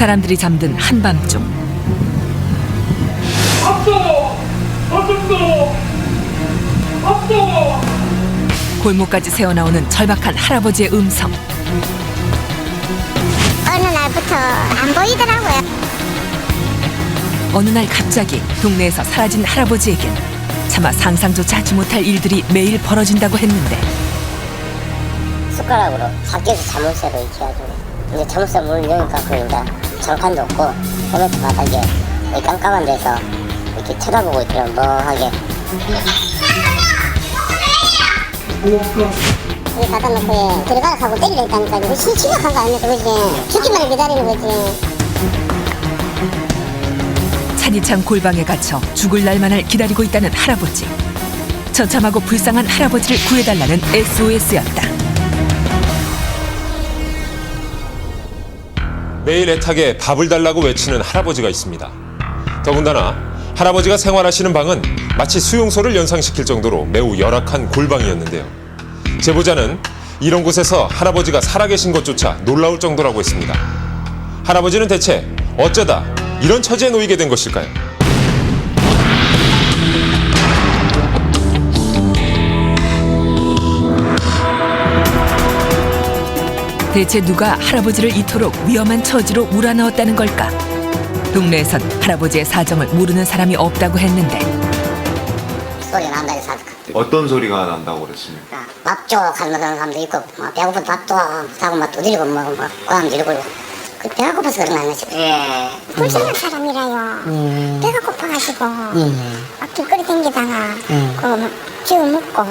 사람들이 잠든 한밤중 골목까지 새어나오는 절박한 할아버지의 음성. 어느 날부터 안 보이더라고요. 어느 날 갑자기 동네에서 사라진 할아버지에겐 차마 상상조차 하지 못할 일들이 매일 벌어진다고 했는데 숟가락으로 밖에서 자물쇠로 이렇게 해가지고 이제 자물쇠 문을 여니까 거기다 장판도 없고 시멘트 바닥에 이 깜깜한 데서 이렇게 쳐다보고 있더라고 멍하게. 여기 갖다 놓고 들어가라 하고 때리려 했다니까. 이거 심각한 거 아닙니까 그지? 죽기만을 기다리는 거지. 차디찬 골방에 갇혀 죽을 날만을 기다리고 있다는 할아버지. 처참하고 불쌍한 할아버지를 구해달라는 SOS였다. 매일 애타게 밥을 달라고 외치는 할아버지가 있습니다. 더군다나 할아버지가 생활하시는 방은 마치 수용소를 연상시킬 정도로 매우 열악한 골방이었는데요. 제보자는 이런 곳에서 할아버지가 살아계신 것조차 놀라울 정도라고 했습니다. 할아버지는 대체 어쩌다 이런 처지에 놓이게 된 것일까요? 대체 누가 할아버지를 이토록 위험한 처지로 몰아넣었다는 걸까? 동네에선 할아버지의 사정을 모르는 사람이 없다고 했는데 소리 난다 해서 어떤 소리가 난다고 그랬습니까? 밥 줘 가는 사람도 있고 배고픈 밥 줘 하고 막 두드리고 뭐 꼬람 지르고 배가 고파서 그런 거 아니지? 예. 불쌍한 사람이라요. 배가 고파가지고 막 길거리 댕기다가 그 기운 먹고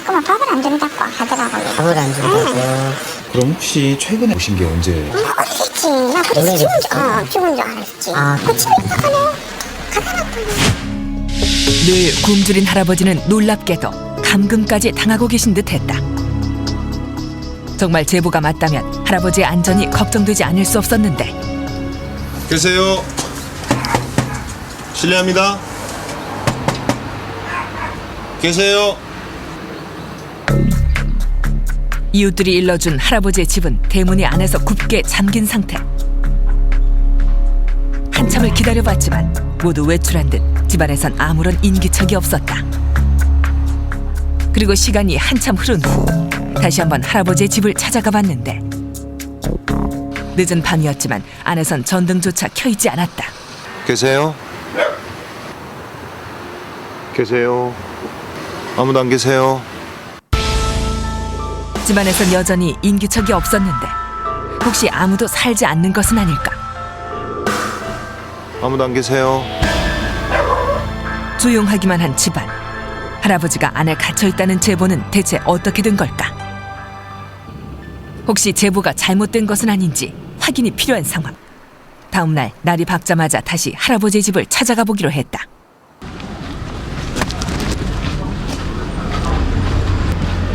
그만 밥을 안 준다고 하더라고요. 밥을 안 준다고. 그럼 혹시 최근에 오신 게 언제? 오래됐지. 나 그래서 죽은 줄 알았지. 그 집에 있다가네 가다 놨더니. 늘 굶주린 할아버지는 놀랍게도 감금까지 당하고 계신 듯했다. 정말 제보가 맞다면 할아버지의 안전이 걱정되지 않을 수 없었는데 계세요. 실례합니다. 계세요. 이웃들이 일러준 할아버지의 집은 대문이 안에서 굽게 잠긴 상태. 한참을 기다려봤지만 모두 외출한 듯 집안에선 아무런 인기척이 없었다. 그리고 시간이 한참 흐른 후 다시 한번 할아버지의 집을 찾아가 봤는데 늦은 밤이었지만 안에선 전등조차 켜있지 않았다. 계세요. 계세요. 아무도 안 계세요. 집안에선 여전히 인기척이 없었는데 혹시 아무도 살지 않는 것은 아닐까? 아무도 안 계세요. 조용하기만 한 집안. 할아버지가 안에 갇혀있다는 제보는 대체 어떻게 된 걸까? 혹시 제보가 잘못된 것은 아닌지 확인이 필요한 상황. 다음 날 날이 밝자마자 다시 할아버지의 집을 찾아가 보기로 했다.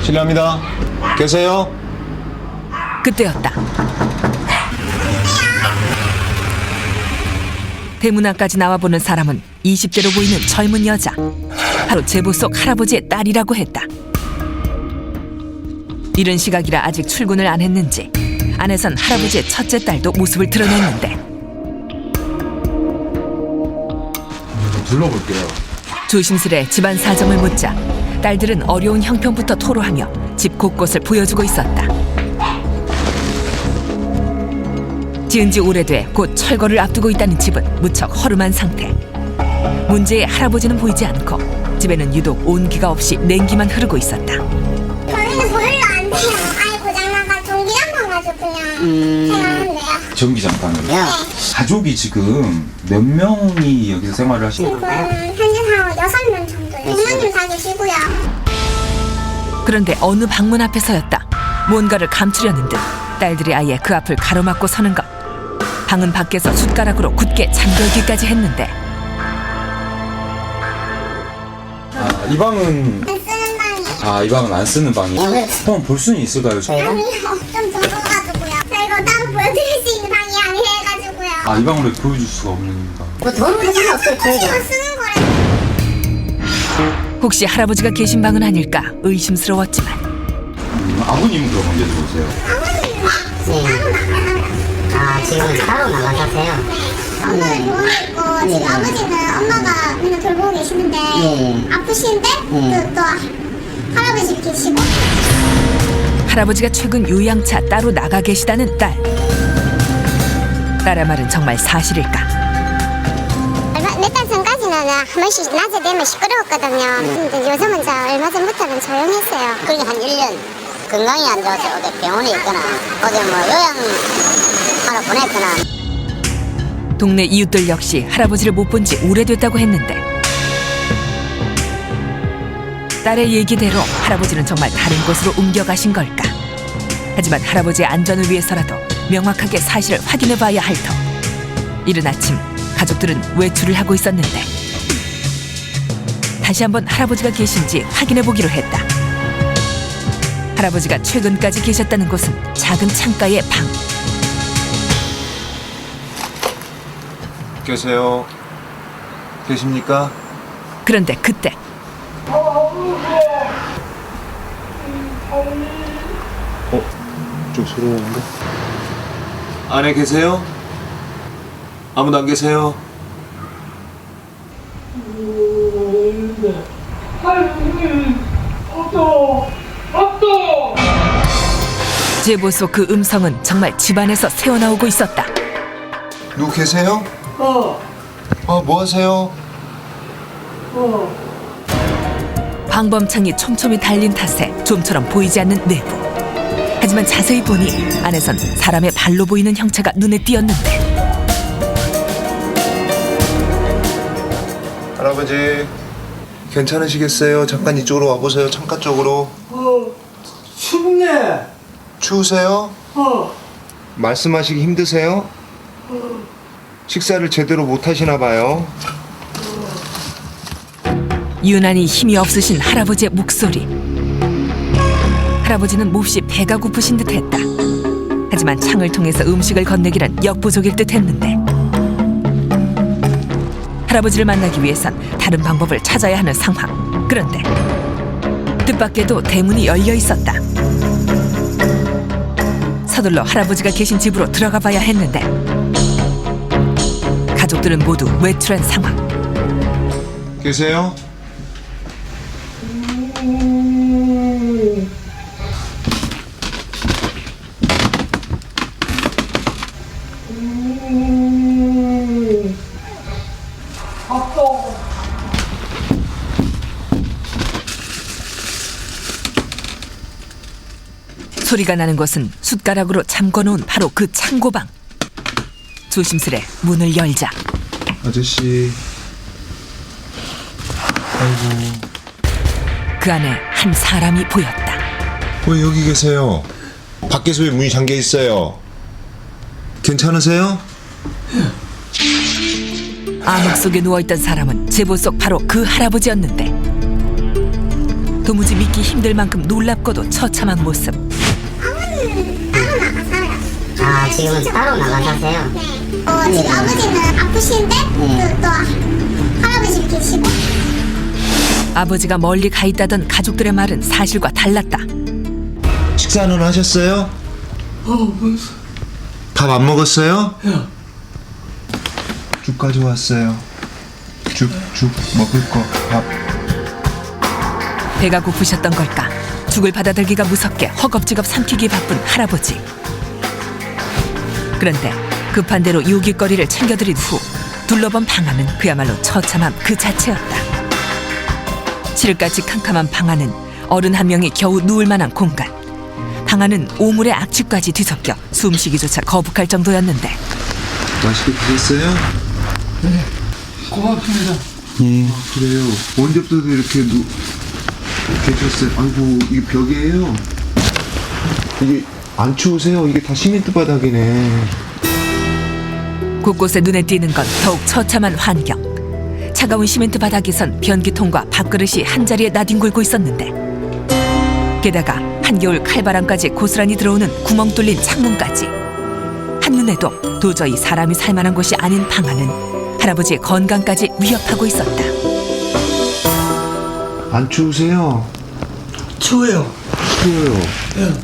실례합니다. 계세요. 그때였다. 대문 앞까지 나와보는 사람은 20대로 보이는 젊은 여자. 바로 제보 속 할아버지의 딸이라고 했다. 이른 시각이라 아직 출근을 안 했는지 안에선 할아버지의 첫째 딸도 모습을 드러냈는데 둘러볼게요. 조심스레 집안 사정을 묻자 딸들은 어려운 형편부터 토로하며 집 곳곳을 보여주고 있었다. 지은 지 오래돼 곧 철거를 앞두고 있다는 집은 무척 허름한 상태. 문제의 할아버지는 보이지 않고 집에는 유독 온기가 없이 냉기만 흐르고 있었다. 저희는 보일러 안 돼요. 아예 고장나가 전기장판 가지고 그냥 생활한대요. 전기장판을요? 가족이 지금 몇 명이 여기서 생활을 하시는 건가요? 현재 상황 6명 정도예요. 부모님 다 계시고요. 그런데 어느 방문 앞에 서였다. 뭔가를 감추려는 듯 딸들이 아예 그 앞을 가로막고 서는 것. 방은 밖에서 숟가락으로 굳게 잠들기까지 했는데 이 방은 안 쓰는 방이에요. 이 방은 안 쓰는 방이에요? 네. 한번 볼 수는 있을까요? 아니요. 좀 더러워가지고요. 저희가 따로 보여드릴 수 있는 방이 아니해가지고요. 이 방을 왜 보여줄 수가 없는 방? 뭐 더러운 거 상관없어요. 저희가 쓰는 거래. 혹시 할아버지가 계신 방은 아닐까 의심스러웠지만 아버님은 그럼 언제 들어오세요? 아, 지금은 따로 나가 사세요? 엄마는 병원에 있고 지금 아버지는 엄마가 맨날 돌보고 계시는데 아프신데 또 할아버지 계시고. 할아버지가 최근 요양차 따로 나가 계시다는 딸. 딸의 말은 정말 사실일까? 몇 달 전까지는 한 번씩 낮에 되면 시끄러웠거든요. 근데 요즘은 얼마 전부터는 조용했어요. 그게 한 1년 건강이 안 좋아서 어디 병원에 있거나 어디 뭐 요양하러 보냈거나. 동네 이웃들 역시 할아버지를 못 본 지 오래됐다고 했는데 딸의 얘기대로 할아버지는 정말 다른 곳으로 옮겨가신 걸까? 하지만 할아버지의 안전을 위해서라도 명확하게 사실을 확인해봐야 할 터. 이른 아침 가족들은 외출을 하고 있었는데 다시 한번 할아버지가 계신지 확인해보기로 했다. 할아버지가 최근까지 계셨다는 곳은 작은 창가의 방. 계세요? 계십니까? 그런데 그때 좀 소리 나는데? 안에 계세요? 아무도 안 계세요? 제보 속 그 음성은 정말 집안에서 새어나오고 있었다. 누구 계세요? 뭐 하세요? 방범창이 촘촘히 달린 탓에 좀처럼 보이지 않는 내부. 하지만 자세히 보니 안에선 사람의 발로 보이는 형체가 눈에 띄었는데 할아버지 괜찮으시겠어요? 잠깐 이쪽으로 와보세요. 창가 쪽으로. 춥네. 추우세요? 말씀하시기 힘드세요? 식사를 제대로 못 하시나 봐요. 유난히 힘이 없으신 할아버지의 목소리. 할아버지는 몹시 배가 고프신 듯했다. 하지만 창을 통해서 음식을 건네기는 역부족일 듯했는데 할아버지를 만나기 위해선 다른 방법을 찾아야 하는 상황. 그런데 뜻밖에도 대문이 열려 있었다. 서둘러 할아버지가 계신 집으로 들어가 봐야 했는데 가족들은 모두 외출한 상황. 계세요? 소리가 나는 곳은 숟가락으로 잠궈놓은 바로 그 창고방. 조심스레 문을 열자 아저씨. 아이고. 그 안에 한 사람이 보였다. 왜 여기 계세요? 밖에서 왜 문이 잠겨 있어요? 괜찮으세요? 암흑 속에 누워있던 사람은 제보 속 바로 그 할아버지였는데 도무지 믿기 힘들 만큼 놀랍고도 처참한 모습. 아, 지금은 따로 나가 사세요? 지금 아버지는 아프신데 또 할아버지 계시고. 아버지가 멀리 가 있다던 가족들의 말은 사실과 달랐다. 식사는 하셨어요? 밥 안 먹었어요? 죽 가져왔어요. 죽 먹을 거 밥. 배가 고프셨던 걸까? 죽을 받아들기가 무섭게 허겁지겁 삼키기 바쁜 할아버지. 그런데 급한 대로 요깃거리를 챙겨드린 후 둘러본 방 안은 그야말로 처참함 그 자체였다. 칠흑같이 캄캄한 방 안은 어른 한 명이 겨우 누울 만한 공간. 방 안은 오물의 악취까지 뒤섞여 숨쉬기조차 거북할 정도였는데 맛있게 드셨어요? 네, 고맙습니다. 예. 그래요. 언제부터 이렇게 계셨어요? 아이고, 이게 벽이에요. 이게 안 추우세요? 이게 다 시멘트 바닥이네. 곳곳에 눈에 띄는 건 더욱 처참한 환경. 차가운 시멘트 바닥에선 변기통과 밥그릇이 한자리에 나뒹굴고 있었는데 게다가 한겨울 칼바람까지 고스란히 들어오는 구멍 뚫린 창문까지 한눈에도 도저히 사람이 살만한 곳이 아닌 방 안은 할아버지의 건강까지 위협하고 있었다. 안 추우세요? 추워요. 추워요.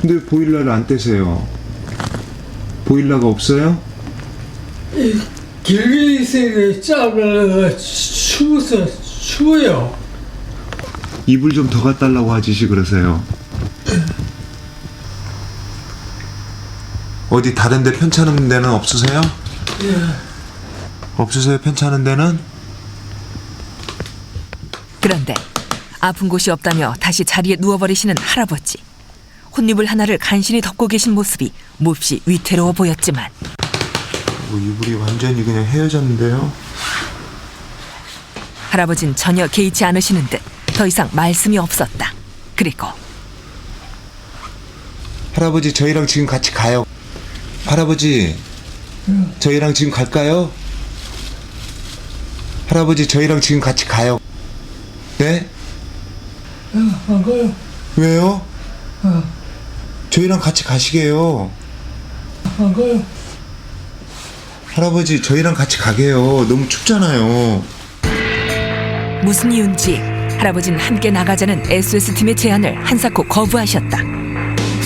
근데 보일러를 안 떼세요. 보일러가 없어요? 길게 있으니까 짬을 추워요. 이불 좀 더 갖다 달라고 아저씨 그러세요. 어디 다른 데 편찮은 데는 없으세요? 없으세요? 편찮은 데는? 그런데 아픈 곳이 없다며 다시 자리에 누워버리시는 할아버지. 혼이불 하나를 간신히 덮고 계신 모습이 몹시 위태로워 보였지만 이불이 완전히 그냥 헤어졌는데요. 할아버진 전혀 개의치 않으시는 듯 더 이상 말씀이 없었다. 그리고 할아버지 저희랑 지금 같이 가요. 할아버지 저희랑 지금 갈까요? 할아버지 저희랑 지금 같이 가요. 네? 안 가요. 왜요? 저희랑 같이 가시게요. 안 가요. 할아버지 저희랑 같이 가게요. 너무 춥잖아요. 무슨 이유인지 할아버지는 함께 나가자는 SOS팀의 제안을 한사코 거부하셨다.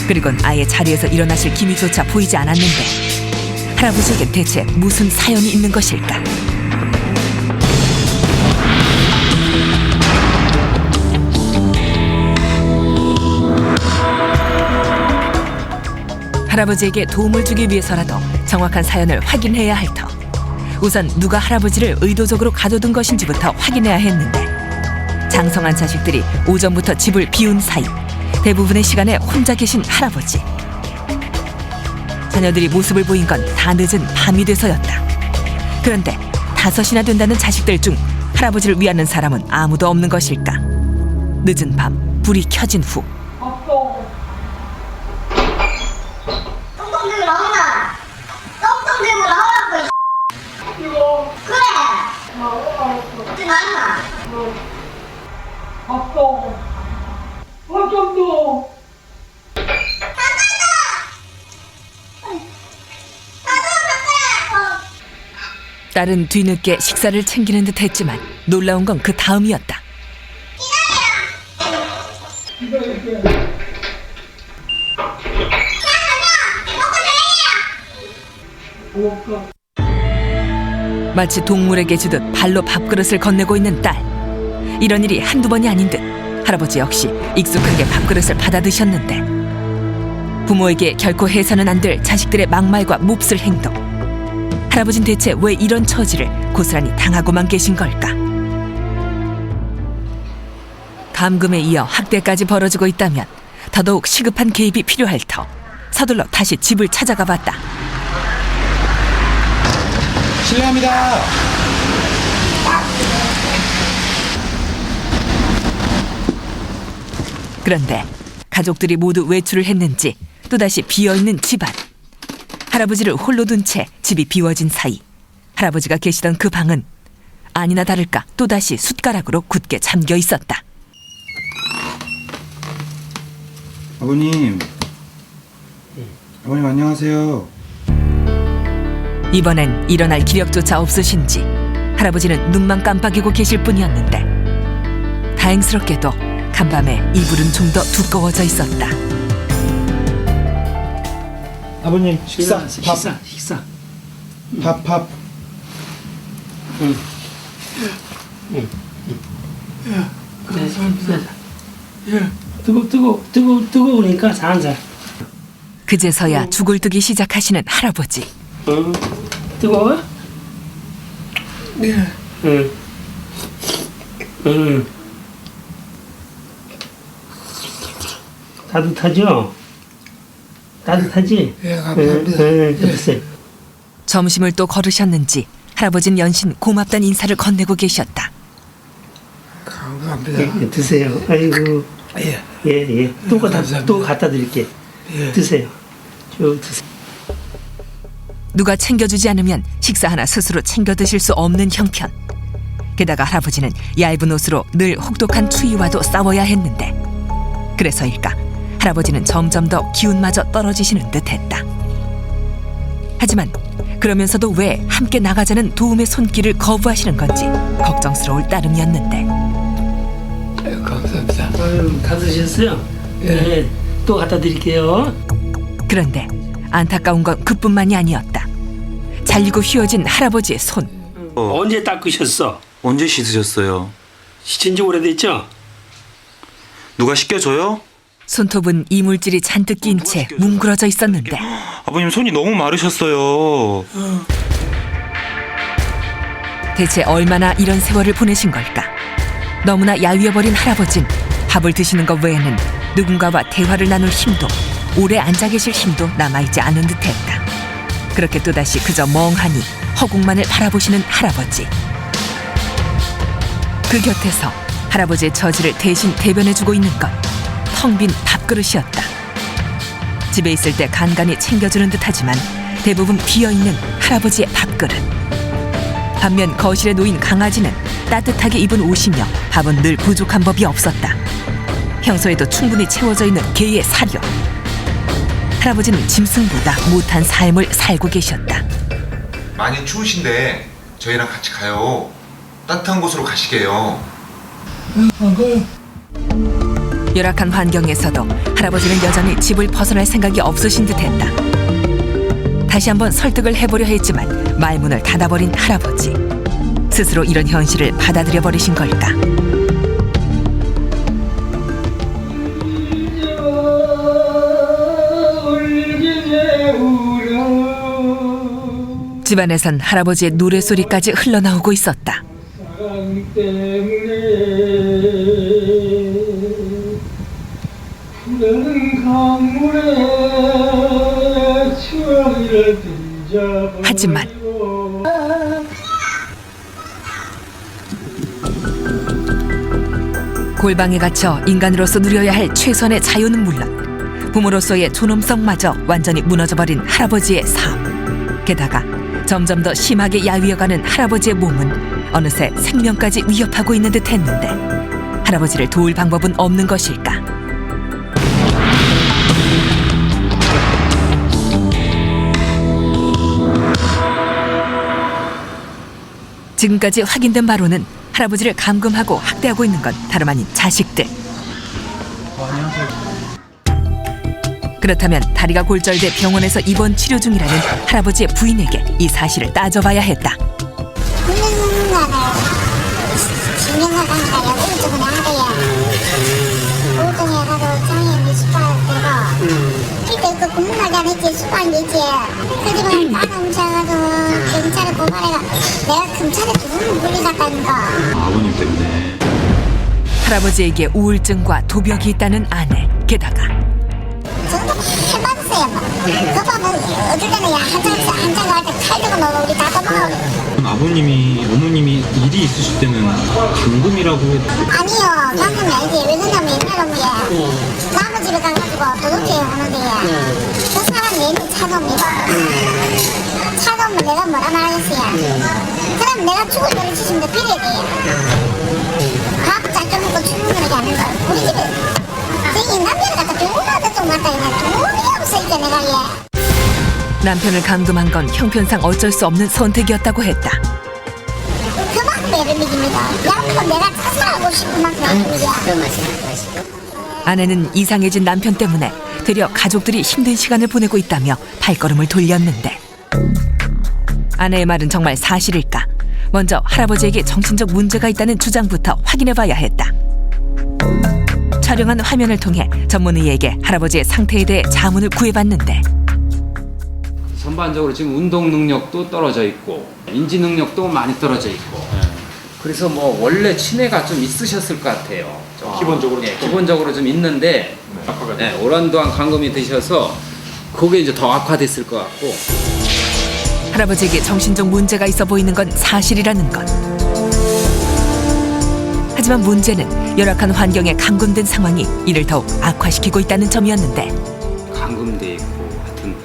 그리곤 아예 자리에서 일어나실 기미조차 보이지 않았는데 할아버지에겐 대체 무슨 사연이 있는 것일까? 할아버지에게 도움을 주기 위해서라도 정확한 사연을 확인해야 할 터. 우선 누가 할아버지를 의도적으로 가둬둔 것인지부터 확인해야 했는데 장성한 자식들이 오전부터 집을 비운 사이 대부분의 시간에 혼자 계신 할아버지. 자녀들이 모습을 보인 건 다 늦은 밤이 돼서였다. 그런데 5이나 된다는 자식들 중 할아버지를 위하는 사람은 아무도 없는 것일까? 늦은 밤 불이 켜진 후 똥똥 들고 나온다. 똥똥 들고 나오라고. 그래. 어디 나왔나? 딸은 뒤늦게 식사를 챙기는 듯 했지만 놀라운 건 그 다음이었다. 마치 동물에게 주듯 발로 밥그릇을 건네고 있는 딸. 이런 일이 한두 번이 아닌 듯 할아버지 역시 익숙하게 밥그릇을 받아 드셨는데 부모에게 결코 해서는 안 될 자식들의 막말과 몹쓸 행동. 할아버진 대체 왜 이런 처지를 고스란히 당하고만 계신 걸까? 감금에 이어 학대까지 벌어지고 있다면 더더욱 시급한 개입이 필요할 터 서둘러 다시 집을 찾아가 봤다. 실례합니다. 그런데 가족들이 모두 외출을 했는지 또다시 비어있는 집안. 할아버지를 홀로 둔 채 집이 비워진 사이 할아버지가 계시던 그 방은 아니나 다를까 또다시 숟가락으로 굳게 잠겨 있었다. 아버님. 아버님 안녕하세요. 이번엔 일어날 기력조차 없으신지 할아버지는 눈만 깜빡이고 계실 뿐이었는데 다행스럽게도 간밤에 이불은 좀 더 두꺼워져 있었다. 아버님 식사. 밥. 뜨거우니까 살살. 그제서야 죽을 뜨기 시작하시는 할아버지. 뜨거워? 네. 따뜻하죠? 따뜻하지? 예, 감사합니다. 됐어요. 점심을 또 거르셨는지 할아버지는 연신 고맙다는 인사를 건네고 계셨다. 감사합니다. 드세요. 아이고. 예. 예. 또 갖다 드릴게. 예. 드세요. 쭉 드세요. 누가 챙겨주지 않으면 식사 하나 스스로 챙겨 드실 수 없는 형편. 게다가 할아버지는 얇은 옷으로 늘 혹독한 추위와도 싸워야 했는데 그래서일까 할아버지는 점점 더 기운마저 떨어지시는 듯했다. 하지만 그러면서도 왜 함께 나가자는 도움의 손길을 거부하시는 건지 걱정스러울 따름이었는데 감사합니다. 아유, 다 드셨어요? 예. 또 갖다 드릴게요. 그런데 안타까운 건 그뿐만이 아니었다. 잘리고 휘어진 할아버지의 손. 언제 닦으셨어? 언제 씻으셨어요? 씻은 지 오래됐죠? 누가 씻겨줘요? 손톱은 이물질이 잔뜩 낀 채 뭉그러져 있었는데 아버님 손이 너무 마르셨어요. 대체 얼마나 이런 세월을 보내신 걸까? 너무나 야위어버린 할아버진 밥을 드시는 것 외에는 누군가와 대화를 나눌 힘도 오래 앉아 계실 힘도 남아있지 않은 듯했다. 그렇게 또다시 그저 멍하니 허공만을 바라보시는 할아버지. 그 곁에서 할아버지의 처지를 대신 대변해주고 있는 건 텅 빈 밥그릇이었다. 집에 있을 때 간간히 챙겨주는 듯하지만 대부분 비어있는 할아버지의 밥그릇. 반면 거실에 놓인 강아지는 따뜻하게 입은 옷이며 밥은 늘 부족한 법이 없었다. 평소에도 충분히 채워져 있는 개의 사료. 할아버지는 짐승보다 못한 삶을 살고 계셨다. 많이 추우신데 저희랑 같이 가요. 따뜻한 곳으로 가시게요. 안 가요. 열악한 환경에서도 할아버지는 여전히 집을 벗어날 생각이 없으신 듯했다. 다시 한번 설득을 해보려 했지만 말문을 닫아버린 할아버지. 스스로 이런 현실을 받아들여 버리신 걸까? 집안에선 할아버지의 노래소리까지 흘러나오고 있었다. 사랑 때문에 푸른 강물에 추억을 던져버리고 하지만 골방에 갇혀 인간으로서 누려야 할 최소한의 자유는 물론 부모로서의 존엄성마저 완전히 무너져버린 할아버지의 삶. 게다가 점점 더 심하게 야위어가는 할아버지의 몸은 어느새 생명까지 위협하고 있는 듯 했는데 할아버지를 도울 방법은 없는 것일까? 지금까지 확인된 바로는 할아버지를 감금하고 학대하고 있는 건 다름 아닌 자식들. 그렇다면 다리가 골절돼 병원에서 입원 치료 중이라는 할아버지의 부인에게 이 사실을 따져봐야 했다. 국민나라를 진명을 가니까 여기 쪽은 하래요. 오동에 가서 장애인 수발 들고 그때 그 국민나라 있지 수발 있지 그리고 나는 훔쳐가지고 경찰에 고발해가 내가 경찰에 두번 물리갔다는 거. 아버님 때문에. 할아버지에게 우울증과 도벽이 있다는 아내. 게다가 저도 해봤어요. 그 밤은 어떨 때는 한장 갈 때 칼 들고 먹어 우리 다 도망가고. 아버님이 어머님이 일이 있으실 때는 감금이라고 아니요, 방금 아니지. 왜 그러냐면 옛날에 나무 집에 가가지고 도둑질 하는데 그 사람 얘는 차도입니다. 차도면 내가 뭐라 말하겠어요. 그럼 내가 죽을 노래 주시면 빌어야 돼요. 밥 짤좀 먹고 죽는 노래 하는 거. 우리 집에 저 인간들을 갖다 병원 가서 좀 갔다 이네. 돈이 없으니까 내가 얘. 남편을 감금한 건 형편상 어쩔 수 없는 선택이었다고 했다. 그만큼 애를 믿습니다. 양푼 내가 자살하고 싶은 만큼 애를 믿어. 아내는 이상해진 남편 때문에 되려 가족들이 힘든 시간을 보내고 있다며 발걸음을 돌렸는데 아내의 말은 정말 사실일까? 먼저 할아버지에게 정신적 문제가 있다는 주장부터 확인해봐야 했다. 촬영한 화면을 통해 전문의에게 할아버지의 상태에 대해 자문을 구해봤는데 전반적으로 지금 운동 능력도 떨어져 있고 인지 능력도 많이 떨어져 있고 그래서 뭐 원래 치매가 좀 있으셨을 것 같아요. 기본적으로 기본적으로 좀 있는데 오랜 동안 감금이 되셔서 그게 이제 더 악화됐을 것 같고. 할아버지에게 정신적 문제가 있어 보이는 건 사실이라는 것. 하지만 문제는 열악한 환경에 감금된 상황이 이를 더욱 악화시키고 있다는 점이었는데 감금돼 있고 하여튼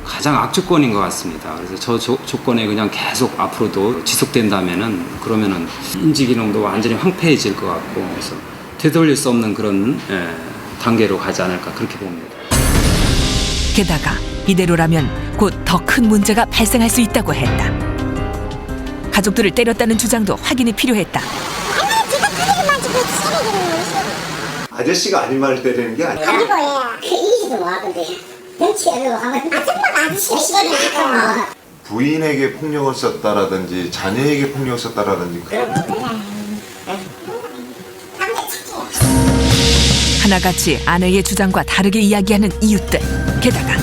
가장 악조건인 것 같습니다. 그래서 저 조건에 그냥 계속 앞으로도 지속된다면은 그러면은 인지 기능도 완전히 황폐해질 것 같고 그래서 되돌릴 수 없는 그런 단계로 가지 않을까 그렇게 봅니다. 게다가 이대로라면 곧 더 큰 문제가 발생할 수 있다고 했다. 가족들을 때렸다는 주장도 확인이 필요했다. 아저씨가 아닌 말을 때리는 게 아니야. 가지고 해. 그 이기지도 마 근데. 정치하려고 하면 아줌마가 아저씨가 싫으니까. 부인에게 폭력을 썼다라든지 자녀에게 폭력을 썼다라든지 하나같이 아내의 주장과 다르게 이야기하는 이웃들. 게다가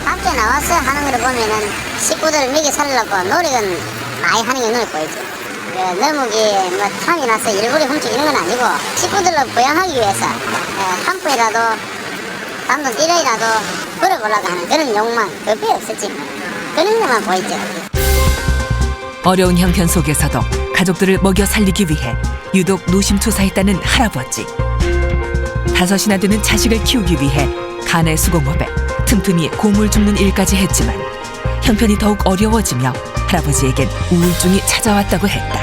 밖에 나와서 하는 걸 보면은 식구들을 먹여 살려고 노력은 많이 하는 게 눈에 보이죠. 너무 뭐 탐이 나서 일부러 훔치는 건 아니고 식구들로 부양하기 위해서 한 푼이라도 담돈 1원이라도 벌어보려고 하는 그런 욕망 그게 없었지. 그런 것만 보이죠. 어려운 형편 속에서도 가족들을 먹여 살리기 위해 유독 노심초사했다는 할아버지. 5이나 되는 자식을 키우기 위해 간의 수공업에 틈틈이 곰을 줍는 일까지 했지만 형편이 더욱 어려워지며 할아버지에겐 우울증이 찾아왔다고 했다.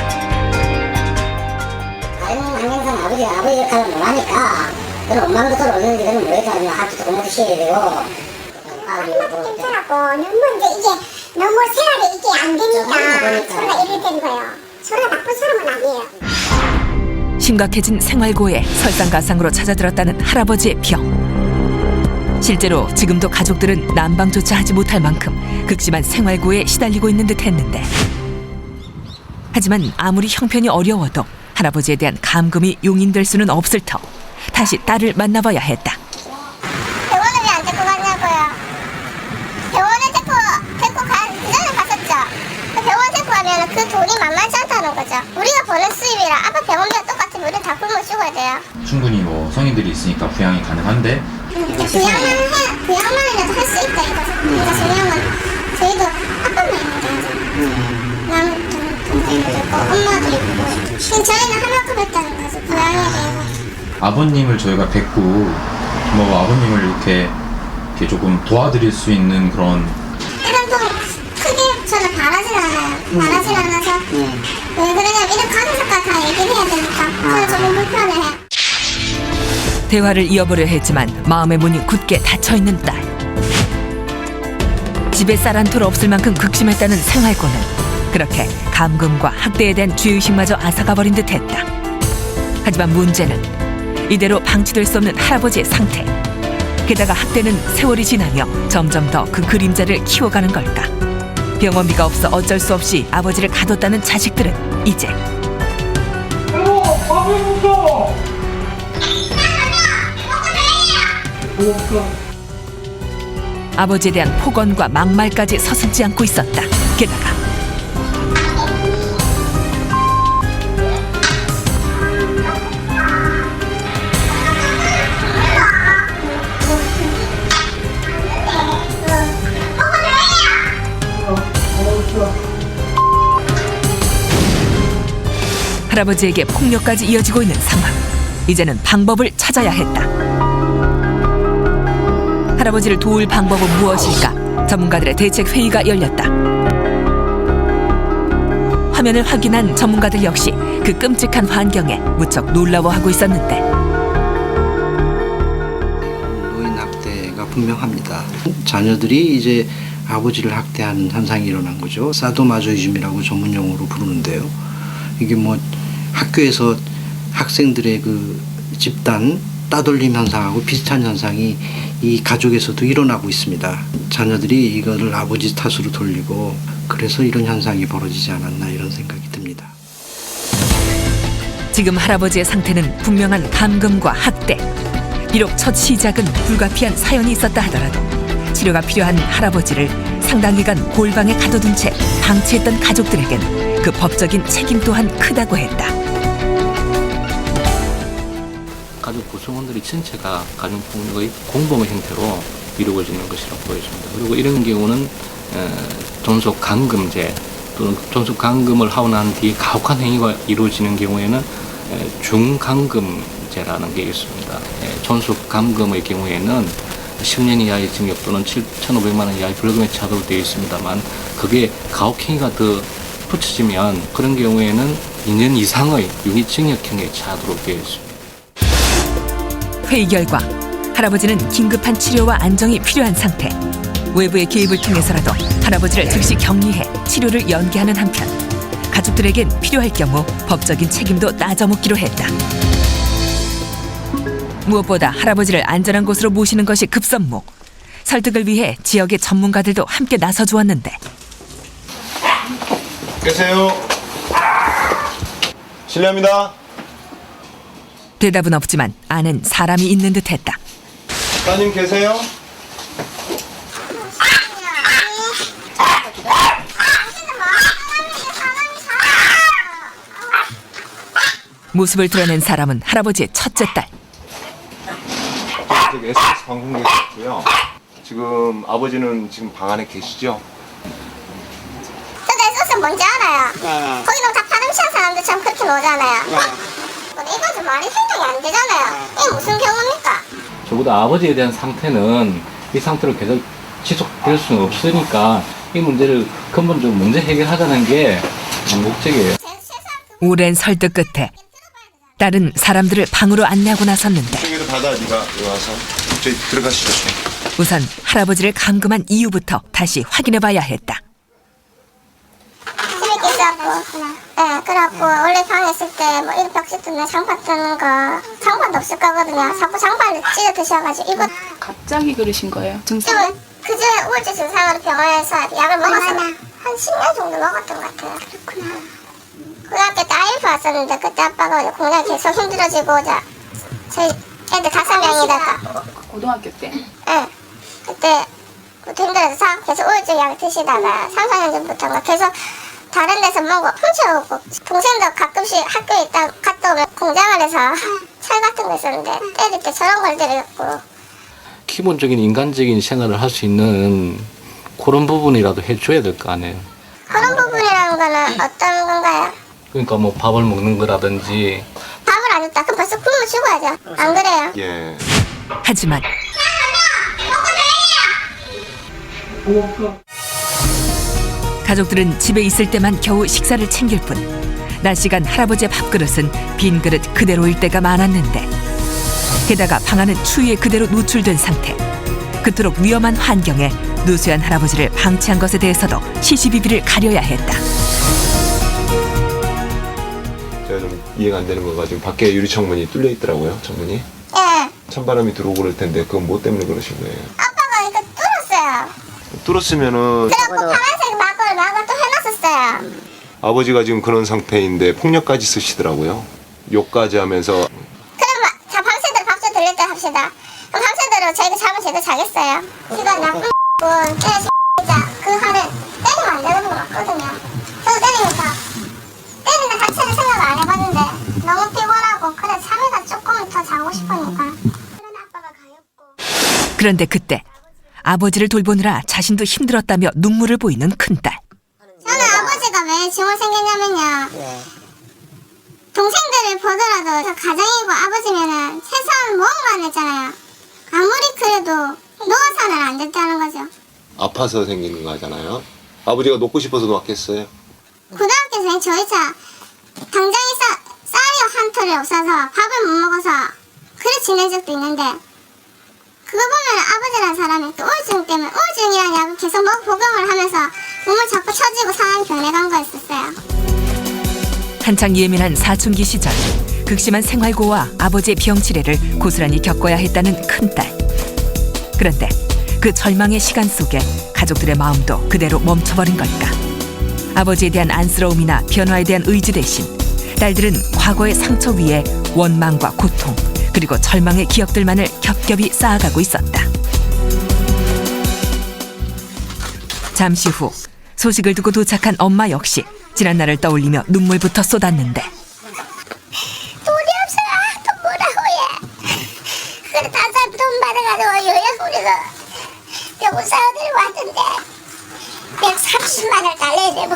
항상 아버지 역할을 못하니까 그런 엄마도 서로 어딘지 그런 모르겠다면 학교도 공부도 시켜야 되고 엄마도 괜찮았고 너무 이제 이게 너무 생활이 이게 안 되니까 서로가 이래 된 거예요. 서로가 나쁜 사람은 아니에요. 심각해진 생활고에 설상가상으로 찾아들었다는 할아버지의 병. 실제로 지금도 가족들은 난방조차 하지 못할 만큼 극심한 생활고에 시달리고 있는 듯 했는데, 하지만 아무리 형편이 어려워도 할아버지에 대한 감금이 용인될 수는 없을 터 다시 딸을 만나봐야 했다. 병원을 왜 안 데리고 갔냐고요. 병원을 데리고 그전에 갔었죠. 병원 데리고 가면 그 돈이 만만치 않다는 거죠. 우리가 버는 수입이랑 아빠 병원비랑 똑같으면 우리는 다 굶어 죽어야 돼요. 충분히 뭐 성인들이 있으니까 부양이 가능한데 부양만이라도 할 수 있다 이거죠. 그러니까 소량은 저희도 아빠만 있는 게 아니죠. 동생도 있고 엄마도 있고 지금 저희는 하나도 했다는 거죠. 부양에 대해서. 아버님을 저희가 뵙고 뭐 아버님을 이렇게 조금 도와드릴 수 있는 그런 이런 돈 크게 저는 바라진 않아요. 바라진 않아서 왜 그러냐면 이런 가족들과 다 얘기를 해야 되니까 저는 조금 불편해요. 대화를 이어보려 했지만 마음의 문이 굳게 닫혀있는 딸. 집에 쌀 한 톨 없을 만큼 극심했다는 생활고는 그렇게 감금과 학대에 대한 죄의식마저 앗아가버린 듯했다. 하지만 문제는 이대로 방치될 수 없는 할아버지의 상태. 게다가 학대는 세월이 지나며 점점 더 그 그림자를 키워가는 걸까. 병원비가 없어 어쩔 수 없이 아버지를 가뒀다는 자식들은 이제 아버지에 대한 폭언과 막말까지 서슴지 않고 있었다. 게다가 할아버지에게 폭력까지 이어지고 있는 상황. 이제는 방법을 찾아야 했다. 할아버지를 도울 방법은 무엇일까? 전문가들의 대책 회의가 열렸다. 화면을 확인한 전문가들 역시 그 끔찍한 환경에 무척 놀라워하고 있었는데, 노인 학대가 분명합니다. 자녀들이 이제 아버지를 학대하는 현상이 일어난 거죠. 사도마조이즘이라고 전문 용어로 부르는데요. 이게 뭐 학교에서 학생들의 그 집단 따돌림 현상하고 비슷한 현상이 이 가족에서도 일어나고 있습니다. 자녀들이 이거를 아버지 탓으로 돌리고 그래서 이런 현상이 벌어지지 않았나 이런 생각이 듭니다. 지금 할아버지의 상태는 분명한 감금과 학대. 비록 첫 시작은 불가피한 사연이 있었다 하더라도 치료가 필요한 할아버지를 상당 기간 골방에 가둬둔 채 방치했던 가족들에겐 그 법적인 책임 또한 크다고 했다. 가족 구성원들이 전체가 가정폭력의 공범 형태로 이루어지는 것이라고 보여집니다. 그리고 이런 경우는 존속 감금죄 또는 존속 감금을 하고 난 뒤에 가혹한 행위가 이루어지는 경우에는 중감금죄라는 게 있습니다. 존속 감금의 경우에는 10년 이하의 징역 또는 7,500만 원 이하의 벌금에 처하도록 되어 있습니다만, 그게 가혹행위가 더 붙여지면 그런 경우에는 2년 이상의 유기징역형에 처하도록 되어 있습니다. 회의 결과 할아버지는 긴급한 치료와 안정이 필요한 상태. 외부의 개입을 통해서라도 할아버지를 즉시 격리해 치료를 연기하는 한편 가족들에겐 필요할 경우 법적인 책임도 따져묻기로 했다. 무엇보다 할아버지를 안전한 곳으로 모시는 것이 급선무. 설득을 위해 지역의 전문가들도 함께 나서주었는데 계세요. 실례합니다. 대답은 없지만 안엔 사람이 있는 듯했다. 따님 계세요? 모습을 드러낸 사람은 할아버지의 첫째 딸. 저기 SBS 방송국에 있고요. 지금 아버지는 지금 방 안에 계시죠? 저도 에소스 뭔지 알아요? 네. 거기도 다 파렴치한 사람들처럼 그렇게 노잖아요. 이건 좀 말이 생각이 안 되잖아요. 이게 무슨 경우입니까? 적어도 아버지에 대한 상태는 이 상태로 계속 지속될 수는 없으니까 이 문제를 근본적으로 먼저 해결하자는 게 목적이에요. 오랜 설득 끝에 딸은 사람들을 방으로 안내하고 나섰는데 저기도 받아 네가 여기 와서 저희 들어가시죠. 우선 할아버지를 감금한 이유부터 다시 확인해봐야 했다. 재밌게 있었고, 네, 그래갖고 원래 방에 있을 때 뭐 이런 벽지 뜯는 장판 뜨는 거 장판도 없을 거거든요. 자꾸 장판을 찢어 드셔가지고 이거 갑자기 그러신 거예요? 증상? 지금 그제 우울증 증상으로 병원에서 약을 먹었어요. 한 10년 정도 먹었던 것 같아요. 그렇구나. 고등학교 때 IF 왔었는데 그때 아빠가 공장이 계속 힘들어지고 저희 애들 5명이다가 고등학교 때? 네. 그때 힘들어서 계속 우울증 약 드시다가 3, 4년 전부터인가 계속 다른 데서 먹고 훔쳐오고 동생도 가끔씩 학교에 있다 갔다 오면 공장 안에서 철 같은 거 있었는데 때릴 때 저런 걸 때렸고 기본적인 인간적인 생활을 할 수 있는 그런 부분이라도 해줘야 될 거 아니에요. 그런 부분이라는 거는 어떤 건가요? 그러니까 뭐 밥을 먹는 거라든지. 밥을 안 줬다. 그럼 벌써 굶어 죽어야죠. 안 그래요? 예. 하지만 가족들은 집에 있을 때만 겨우 식사를 챙길 뿐 낮 시간 할아버지의 밥그릇은 빈 그릇 그대로일 때가 많았는데 게다가 방 안은 추위에 그대로 노출된 상태. 그토록 위험한 환경에 누수한 할아버지를 방치한 것에 대해서도 시시비비를 가려야 했다. 제가 좀 이해가 안 되는 거가 지금 밖에 유리 창문이 뚫려 있더라고요. 창문이. 예. 찬바람이 들어오고 그럴 텐데 그건 뭐 때문에 그러신 거예요? 아빠가 이거 뚫었어요. 뚫었으면은 그래갖고 파란색 막을 또 해놨었어요. 아버지가 지금 그런 상태인데 폭력까지 쓰시더라고요. 욕까지 하면서. 그럼 자 밤새도록 밥좀 들릴 때 합시다. 그럼 밤새도록 저희가 잠을 제대로 자겠어요. 이거 나쁜 진짜 그 하루 때리면 안 되는 거 맞거든요. 저도 때리는 자체를 생각 안 해봤는데 너무 피곤하고 그래 잠이가 조금 더 자고 싶으니까. 그런 아빠가 가엾고. 그런데 그때 아버지를 돌보느라 자신도 힘들었다며 눈물을 보이는 큰딸. 저는 아버지가 왜 증오 생겼냐면요. 동생들을 보더라도 저 가장이고 아버지면은 세상 무언가 했잖아요. 아무리 그래도 노화산은 안 됐다는 거죠. 아파서 생기는 거잖아요. 아버지가 놓고 싶어서 놓았겠어요. 고등학교에서 저희 차 당장에 쌀이 한 톨이 없어서 밥을 못 먹어서 그래 지낸 적도 있는데 그거 보면 아버지라는 사람이 또 우울증 때문에 우울증이라는 약을 계속 복용을 하면서 몸을 자꾸 처지고 사는 변해간 거였었어요. 한창 예민한 사춘기 시절 극심한 생활고와 아버지의 병치레를 고스란히 겪어야 했다는 큰딸. 그런데 그 절망의 시간 속에 가족들의 마음도 그대로 멈춰버린 걸까. 아버지에 대한 안쓰러움이나 변화에 대한 의지 대신 딸들은 과거의 상처 위에 원망과 고통 그리고 절망의 기억들만을 겹겹이 쌓아가고 있었다. 잠시 후 소식을 두고 도착한 엄마 역시 지난날을 떠올리며 눈물부터 쏟았는데 돈이 없어요. 돈 뭐라고 해. 그래 다른 사람 돈 받아가지고 요약 우리가 병원 사람들이 왔는데 130만 원 달래야 되고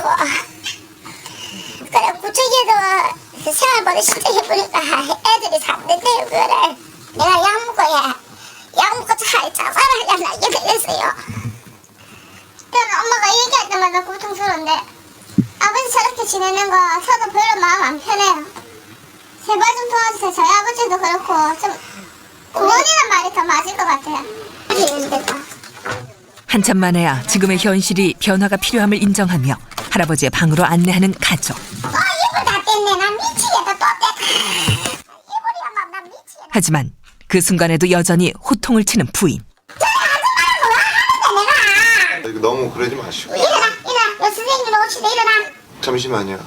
그래 구청에도 생활보도 신청해보니까 애들이 샀는데요. 그거를 내가 약 먹고 약 먹고 자살하려나 이게 됐어요. 그래서 엄마가 얘기할 때마다 고통스러운데 아버지 저렇게 지내는 거 저도 별로 마음 안 편해요. 제발 좀 도와주세요. 저희 아버지도 그렇고 좀 구원이란 말이 더 맞을 것 같아요. 한참 만에야 지금의 현실이 변화가 필요함을 인정하며 할아버지의 방으로 안내하는 가족. 이불 다 뗐네. 난 미치겠다. 또 뗐다. 이불이야 막 난 미치겠다. 하지만 그 순간에도 여전히 호통을 치는 부인. 저희 아줌마라고 와. 너무 그러지 마시고. 일어나. 여 선생님 오시네. 일어나. 잠시만요.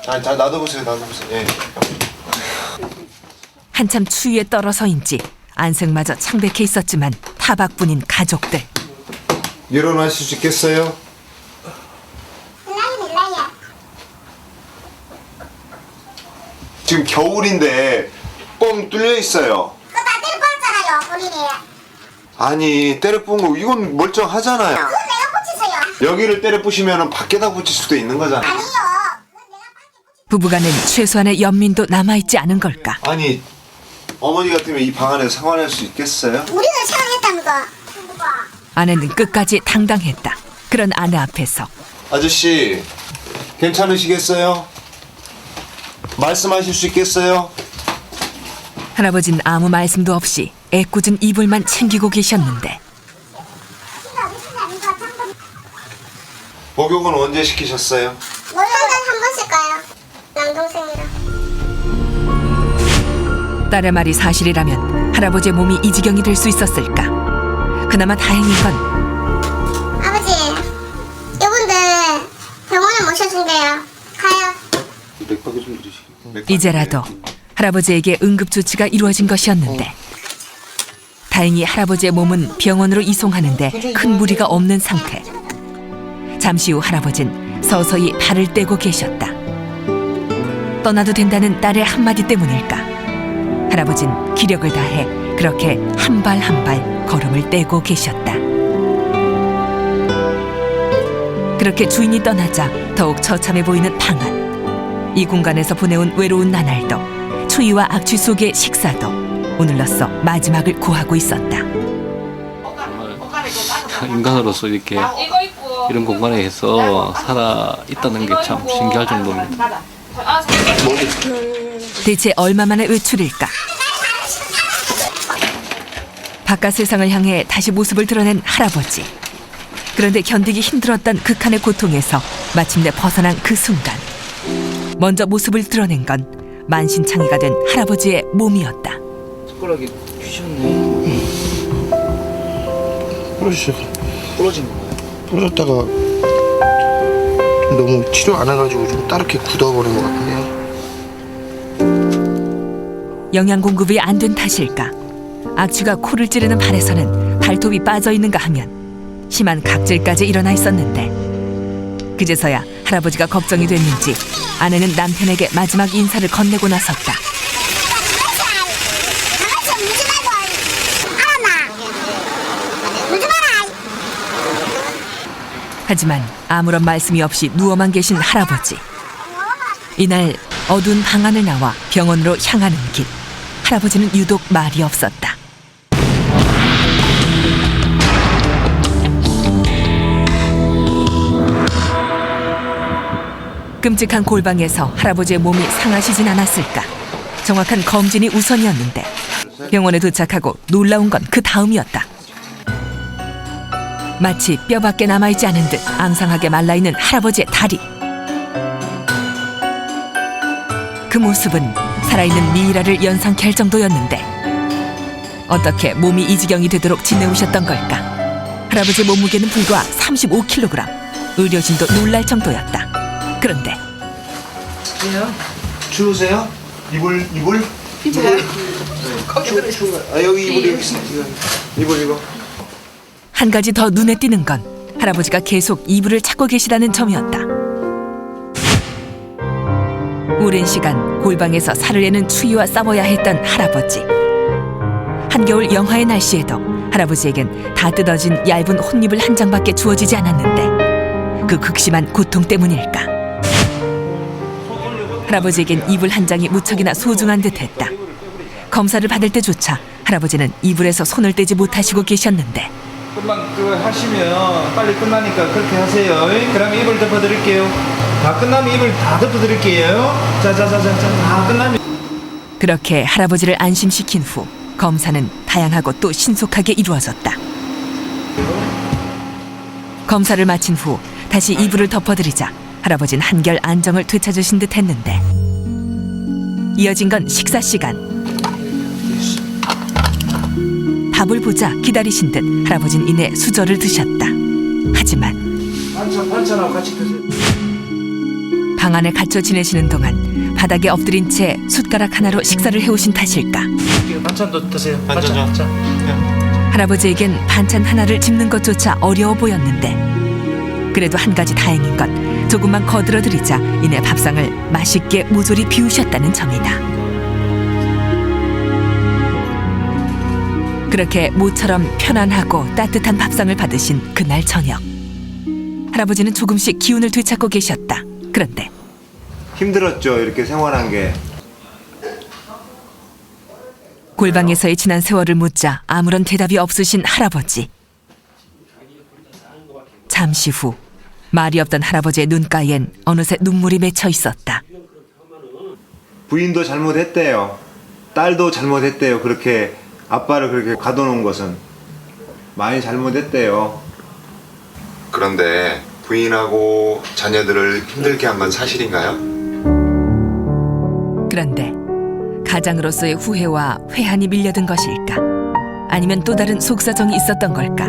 일어나봐라. 자, 놔둬보세요. 예. 한참 추위에 떨어서인지 안색마저 창백해 있었지만 타박뿐인 가족들. 일어나실 수 있겠어요? 일라야. 지금 겨울인데 뻥 뚫려 있어요. 그거 다 때려 봤잖아요, 본인이. 아니, 때려 부은 거 이건 멀쩡하잖아요. 그건 내가 붙이세요. 여기를 때려 부시면 밖에다 붙일 수도 있는 거잖아요. 아니요. 부부간엔 최소한의 연민도 남아있지 않은 걸까. 아니, 어머니 같으면 이 방 안에서 생활할 수 있겠어요? 우리는 생각했답니다. 아내는 끝까지 당당했다. 그런 아내 앞에서 아저씨, 괜찮으시겠어요? 말씀하실 수 있겠어요? 할아버지는 아무 말씀도 없이 애꿎은 이불만 챙기고 계셨는데 목욕은 언제 시키셨어요? 한 번씩 가요. 남동생이랑. 딸의 말이 사실이라면 할아버지의 몸이 이 지경이 될 수 있었을까. 그나마 다행인 건 아버지, 이분들 병원에 모셔준대요. 가요. 맥박이 좀 드리시고. 이제라도 할아버지에게 응급조치가 이루어진 것이었는데 다행히 할아버지의 몸은 병원으로 이송하는데 큰 무리가 없는 상태. 잠시 후 할아버진 서서히 발을 떼고 계셨다. 떠나도 된다는 딸의 한마디 때문일까. 할아버진 기력을 다해 그렇게 한 발 한 발 걸음을 떼고 계셨다. 그렇게 주인이 떠나자 더욱 처참해 보이는 방 안. 이 공간에서 보내온 외로운 나날도 추위와 악취 속의 식사도 오늘로써 마지막을 구하고 있었다. 인간으로서 이렇게 이런 공간에서 살아 있다는 게 참 신기할 정도입니다. 대체 얼마 만의 외출일까? 바깥 세상을 향해 다시 모습을 드러낸 할아버지. 그런데 견디기 힘들었던 극한의 고통에서 마침내 벗어난 그 순간 먼저 모습을 드러낸 건 만신창이가 된 할아버지의 몸이었다. 손가락이 휘셨네. 부러진 거예요? 부러졌다가 너무 치료 안 해가지고 좀 따르게 굳어버린 것 같아요. 영양 공급이 안 된 탓일까? 악취가 코를 찌르는 발에서는 발톱이 빠져 있는가 하면 심한 각질까지 일어나 있었는데 그제서야 할아버지가 걱정이 됐는지 아내는 남편에게 마지막 인사를 건네고 나섰다. 하지만 아무런 말씀이 없이 누워만 계신 할아버지. 이날 어두운 방 안을 나와 병원으로 향하는 길. 할아버지는 유독 말이 없었다. 끔찍한 골방에서 할아버지의 몸이 상하시진 않았을까. 정확한 검진이 우선이었는데 병원에 도착하고 놀라운 건 그 다음이었다. 마치 뼈밖에 남아있지 않은 듯 앙상하게 말라있는 할아버지의 다리. 그 모습은 살아있는 미이라를 연상케 할 정도였는데 어떻게 몸이 이 지경이 되도록 지내오셨던 걸까. 할아버지의 몸무게는 불과 35kg. 의료진도 놀랄 정도였다. 그런데 추우세요? 이불? 여기 이불 여기 있어. 이불. 한 가지 더 눈에 띄는 건 할아버지가 계속 이불을 찾고 계시다는 점이었다. 오랜 시간 골방에서 살을 내는 추위와 싸워야 했던 할아버지. 한겨울 영하의 날씨에도 할아버지에겐 다 뜯어진 얇은 혼잎을 한 장밖에 주어지지 않았는데 그 극심한 고통 때문일까. 할아버지에겐 이불 한 장이 무척이나 소중한 듯했다. 검사를 받을 때조차 할아버지는 이불에서 손을 떼지 못하시고 계셨는데 금방 하시면 빨리 끝나니까 그렇게 하세요. 그럼 이불 덮어드릴게요. 다 끝나면 이불 다 덮어드릴게요. 자자자자 다 끝나면. 그렇게 할아버지를 안심시킨 후 검사는 다양하고 또 신속하게 이루어졌다. 검사를 마친 후 다시 이불을 덮어드리자 할아버지는 한결 안정을 되찾으신 듯 했는데 이어진 건 식사 시간. 밥을 보자 기다리신 듯 할아버진 이내 수저를 드셨다. 하지만 반찬하고 같이 드세요. 방 안에 갇혀 지내시는 동안 바닥에 엎드린 채 숟가락 하나로 식사를 해오신 탓일까. 반찬도 드세요. 반찬. 자. 할아버지에겐 반찬 하나를 집는 것조차 어려워 보였는데 그래도 한 가지 다행인 건 조금만 거들어드리자 이내 밥상을 맛있게 모조리 비우셨다는 점이다. 그렇게 모처럼 편안하고 따뜻한 밥상을 받으신 그날 저녁, 할아버지는 조금씩 기운을 되찾고 계셨다. 그런데 힘들었죠, 이렇게 생활한 게. 골방에서의 지난 세월을 묻자 아무런 대답이 없으신 할아버지. 잠시 후 말이 없던 할아버지의 눈가엔 어느새 눈물이 맺혀 있었다. 부인도 잘못했대요. 딸도 잘못했대요. 그렇게 아빠를 그렇게 가둬놓은 것은 많이 잘못했대요. 그런데 부인하고 자녀들을 힘들게 한 건 사실인가요? 그런데 가장으로서의 후회와 회한이 밀려든 것일까? 아니면 또 다른 속사정이 있었던 걸까?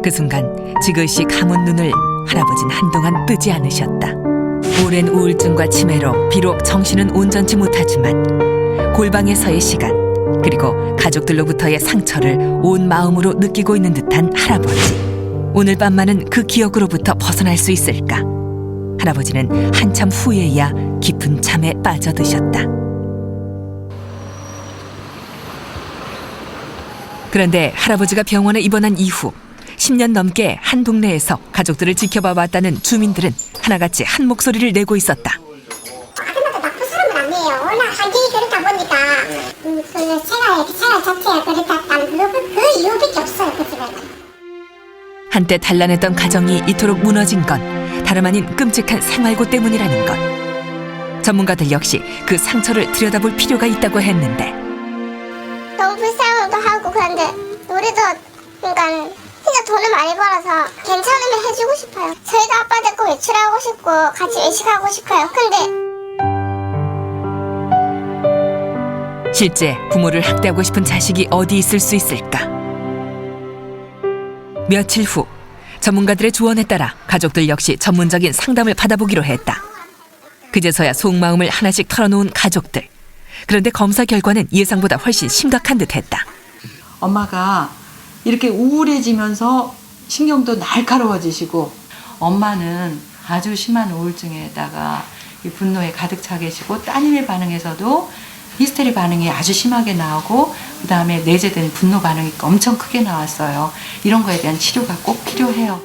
그 순간 지그시 감은 눈을 할아버지는 한동안 뜨지 않으셨다. 오랜 우울증과 치매로 비록 정신은 온전치 못하지만 골방에서의 시간 그리고 가족들로부터의 상처를 온 마음으로 느끼고 있는 듯한 할아버지. 오늘 밤만은 그 기억으로부터 벗어날 수 있을까? 할아버지는 한참 후에야 깊은 잠에 빠져드셨다. 그런데 할아버지가 병원에 입원한 이후 10년 넘게 한 동네에서 가족들을 지켜봐 왔다는 주민들은 하나같이 한 목소리를 내고 있었다. 아줌마도 나쁜 사람은 아니에요. 워낙 환경이 그렇다 보니까 그 생활 자체가 그렇다는 그 이유밖에 없어요. 그 집에는. 한때 단란했던 가정이 이토록 무너진 건 다름 아닌 끔찍한 생활고 때문이라는 것. 전문가들 역시 그 상처를 들여다볼 필요가 있다고 했는데 너무 불쌍하기도 하고 그런데 우리도 그러니까 진짜 돈을 많이 벌어서 괜찮으면 해주고 싶어요. 저희도 아빠 데리고 외출하고 싶고 같이 외식하고 싶어요. 근데 실제 부모를 학대하고 싶은 자식이 어디 있을 수 있을까? 며칠 후 전문가들의 조언에 따라 가족들 역시 전문적인 상담을 받아보기로 했다. 그제서야 속마음을 하나씩 털어놓은 가족들. 그런데 검사 결과는 예상보다 훨씬 심각한 듯했다. 엄마가 이렇게 우울해지면서 신경도 날카로워지시고 엄마는 아주 심한 우울증에다가 이 분노에 가득 차 계시고 따님의 반응에서도 히스테리 반응이 아주 심하게 나오고 그다음에 내재된 분노 반응이 엄청 크게 나왔어요. 이런 거에 대한 치료가 꼭 필요해요.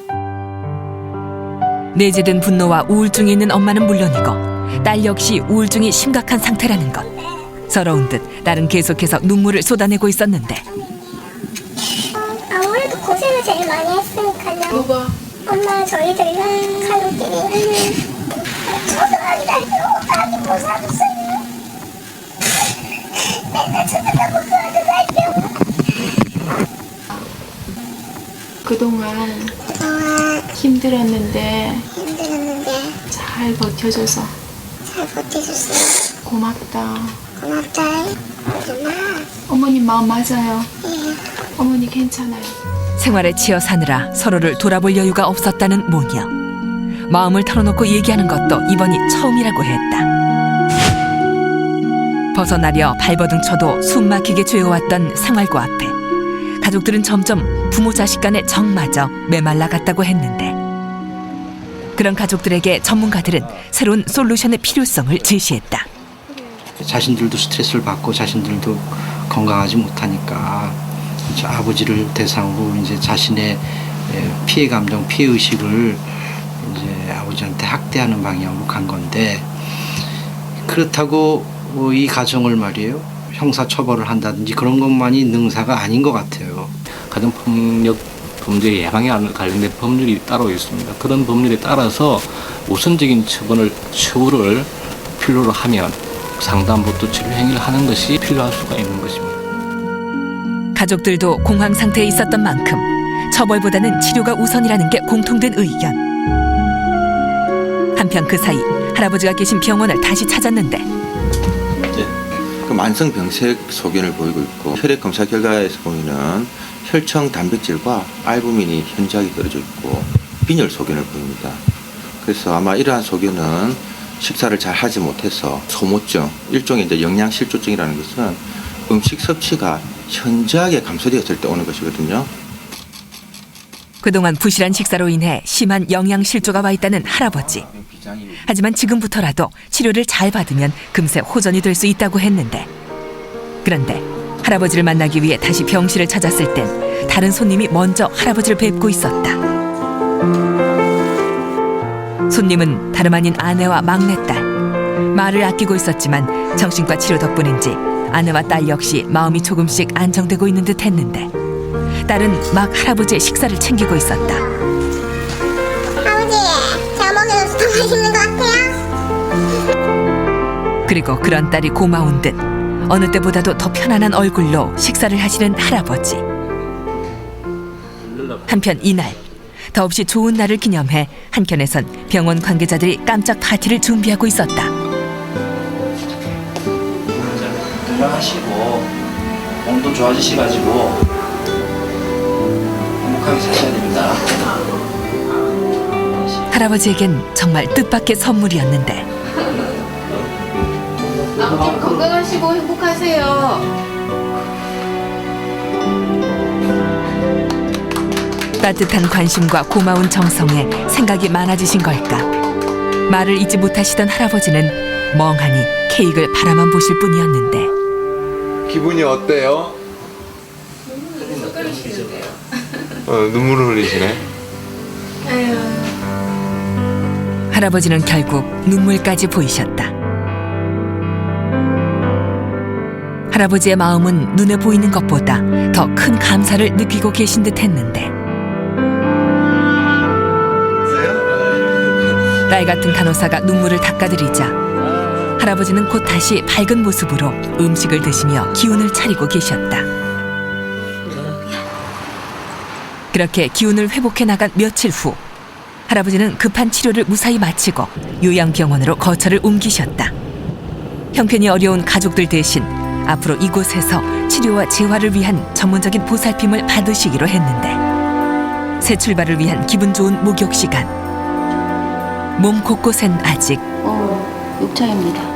내재된 분노와 우울증이 있는 엄마는 물론이고 딸 역시 우울증이 심각한 상태라는 것. 서러운 듯 딸은 계속해서 눈물을 쏟아내고 있었는데 아무래도 고생을 제일 많이 했으니까요. 누가? 엄마 저희들이 가족끼리 초등학교 다니고 아직 못 살았어요. 맨날 쳐다보고 그러는 그동안 힘들었는데 잘 버텨줘서 잘 버텨줬어요. 고맙다. 고맙다. 엄마. 어머님 마음 맞아요. 어머니 괜찮아요. 생활에 치여 사느라 서로를 돌아볼 여유가 없었다는 모녀. 마음을 털어놓고 얘기하는 것도 이번이 처음이라고 했다. 벗어나려 발버둥 쳐도 숨 막히게 죄어왔던 생활고 앞에 가족들은 점점 부모 자식 간의 정마저 메말라 갔다고 했는데 그런 가족들에게 전문가들은 새로운 솔루션의 필요성을 제시했다. 자신들도 스트레스를 받고 자신들도 건강하지 못하니까 아버지를 대상으로 이제 자신의 피해 감정, 피해 의식을 이제 아버지한테 학대하는 방향으로 간 건데 그렇다고 이 가정을 말이에요 형사 처벌을 한다든지 그런 것만이 능사가 아닌 것 같아요. 가정폭력 범죄 예방에 관련된 법률이 따로 있습니다. 그런 법률에 따라서 우선적인 처벌을 필요로 하면 상담부터 치료 행위를 하는 것이 필요할 수가 있는 것입니다. 가족들도 공황 상태에 있었던 만큼 처벌보다는 치료가 우선이라는 게 공통된 의견. 한편 그 사이 할아버지가 계신 병원을 다시 찾았는데 만성병색 소견을 보이고 있고 혈액 검사 결과에서 보이는 혈청 단백질과 알부민이 현저하게 떨어져 있고 빈혈 소견을 보입니다. 그래서 아마 이러한 소견은 식사를 잘 하지 못해서 소모증, 일종의 이제 영양실조증이라는 것은 음식 섭취가 현저하게 감소되었을 때 오는 것이거든요. 그동안 부실한 식사로 인해 심한 영양실조가 와 있다는 할아버지. 하지만 지금부터라도 치료를 잘 받으면 금세 호전이 될 수 있다고 했는데, 그런데 할아버지를 만나기 위해 다시 병실을 찾았을 땐 다른 손님이 먼저 할아버지를 뵙고 있었다. 손님은 다름 아닌 아내와 막내딸. 말을 아끼고 있었지만 정신과 치료 덕분인지 아내와 딸 역시 마음이 조금씩 안정되고 있는 듯 했는데, 딸은 막 할아버지의 식사를 챙기고 있었다. 아버지, 제가 먹여줘서 더 맛있는 것 같아요. 그리고 그런 딸이 고마운 듯 어느 때보다도 더 편안한 얼굴로 식사를 하시는 할아버지. 한편 이날 더없이 좋은 날을 기념해 한켠에선 병원 관계자들이 깜짝 파티를 준비하고 있었다. 건강하시고 몸도 좋아지셔가지고 행복하게 사셔야 됩니다. 할아버지에겐 정말 뜻밖의 선물이었는데, 아버님 건강하시고 행복하세요. 따뜻한 관심과 고마운 정성에 생각이 많아지신 걸까. 말을 잊지 못하시던 할아버지는 멍하니 케이크를 바라만 보실 뿐이었는데. 기분이 어때요? 눈물을 흘리시네. 할아버지는 결국 눈물까지 보이셨다. 할아버지의 마음은 눈에 보이는 것보다 더 큰 감사를 느끼고 계신 듯 했는데, 딸 같은 간호사가 눈물을 닦아드리자 할아버지는 곧 다시 밝은 모습으로 음식을 드시며 기운을 차리고 계셨다. 그렇게 기운을 회복해 나간 며칠 후, 할아버지는 급한 치료를 무사히 마치고 요양병원으로 거처를 옮기셨다. 형편이 어려운 가족들 대신 앞으로 이곳에서 치료와 재활을 위한 전문적인 보살핌을 받으시기로 했는데, 새 출발을 위한 기분 좋은 목욕 시간. 몸 곳곳엔 아직 6차입니다.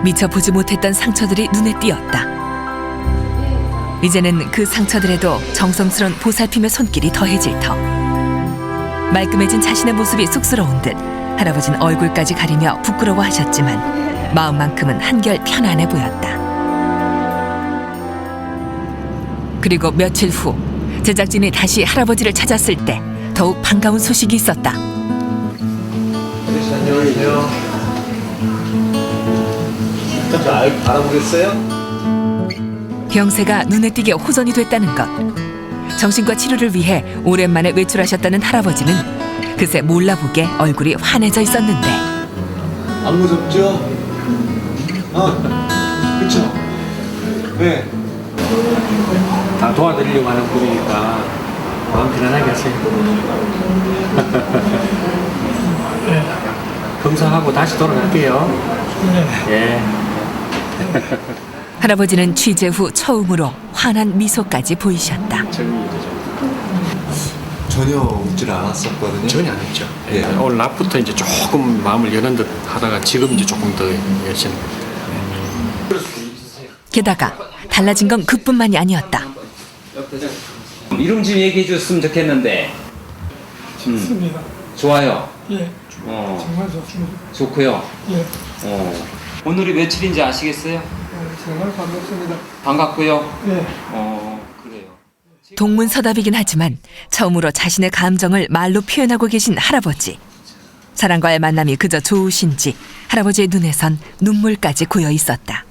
미처 보지 못했던 상처들이 눈에 띄었다. 이제는 그 상처들에도 정성스런 보살핌의 손길이 더해질 터. 말끔해진 자신의 모습이 쑥스러운 듯 할아버지는 얼굴까지 가리며 부끄러워하셨지만 마음만큼은 한결 편안해 보였다. 그리고 며칠 후 제작진이 다시 할아버지를 찾았을 때 더욱 반가운 소식이 있었다. 안녕하세요. 알아보겠어요? 병세가 눈에 띄게 호전이 됐다는 것. 정신과 치료를 위해 오랜만에 외출하셨다는 할아버지는 그새 몰라보게 얼굴이 환해져 있었는데, 안 무섭죠? 그쵸? 네. 다 도와드리려고 하는 분이니까 마음 편안하게 하세요. 검사하고 다시 돌아갈게요. 예. 할아버지는 취재 후 처음으로 환한 미소까지 보이셨다. 전혀 웃질 않았었거든요. 전혀 안 했죠. 예. 오늘 낮부터 이제 조금 마음을 여는 듯 하다가 지금 이제 조금 더 열심히. 게다가 달라진 건 그뿐만이 아니었다. 이름 좀 얘기해 줬으면 좋겠는데. 좋습니다. 좋아요. 예. 정말 좋습니다. 좋고요. 예. 오늘이 며칠인지 아시겠어요? 정말 반갑습니다. 반갑고요. 예. 그래요. 동문서답이긴 하지만 처음으로 자신의 감정을 말로 표현하고 계신 할아버지. 사랑과의 만남이 그저 좋으신지 할아버지의 눈에선 눈물까지 고여 있었다.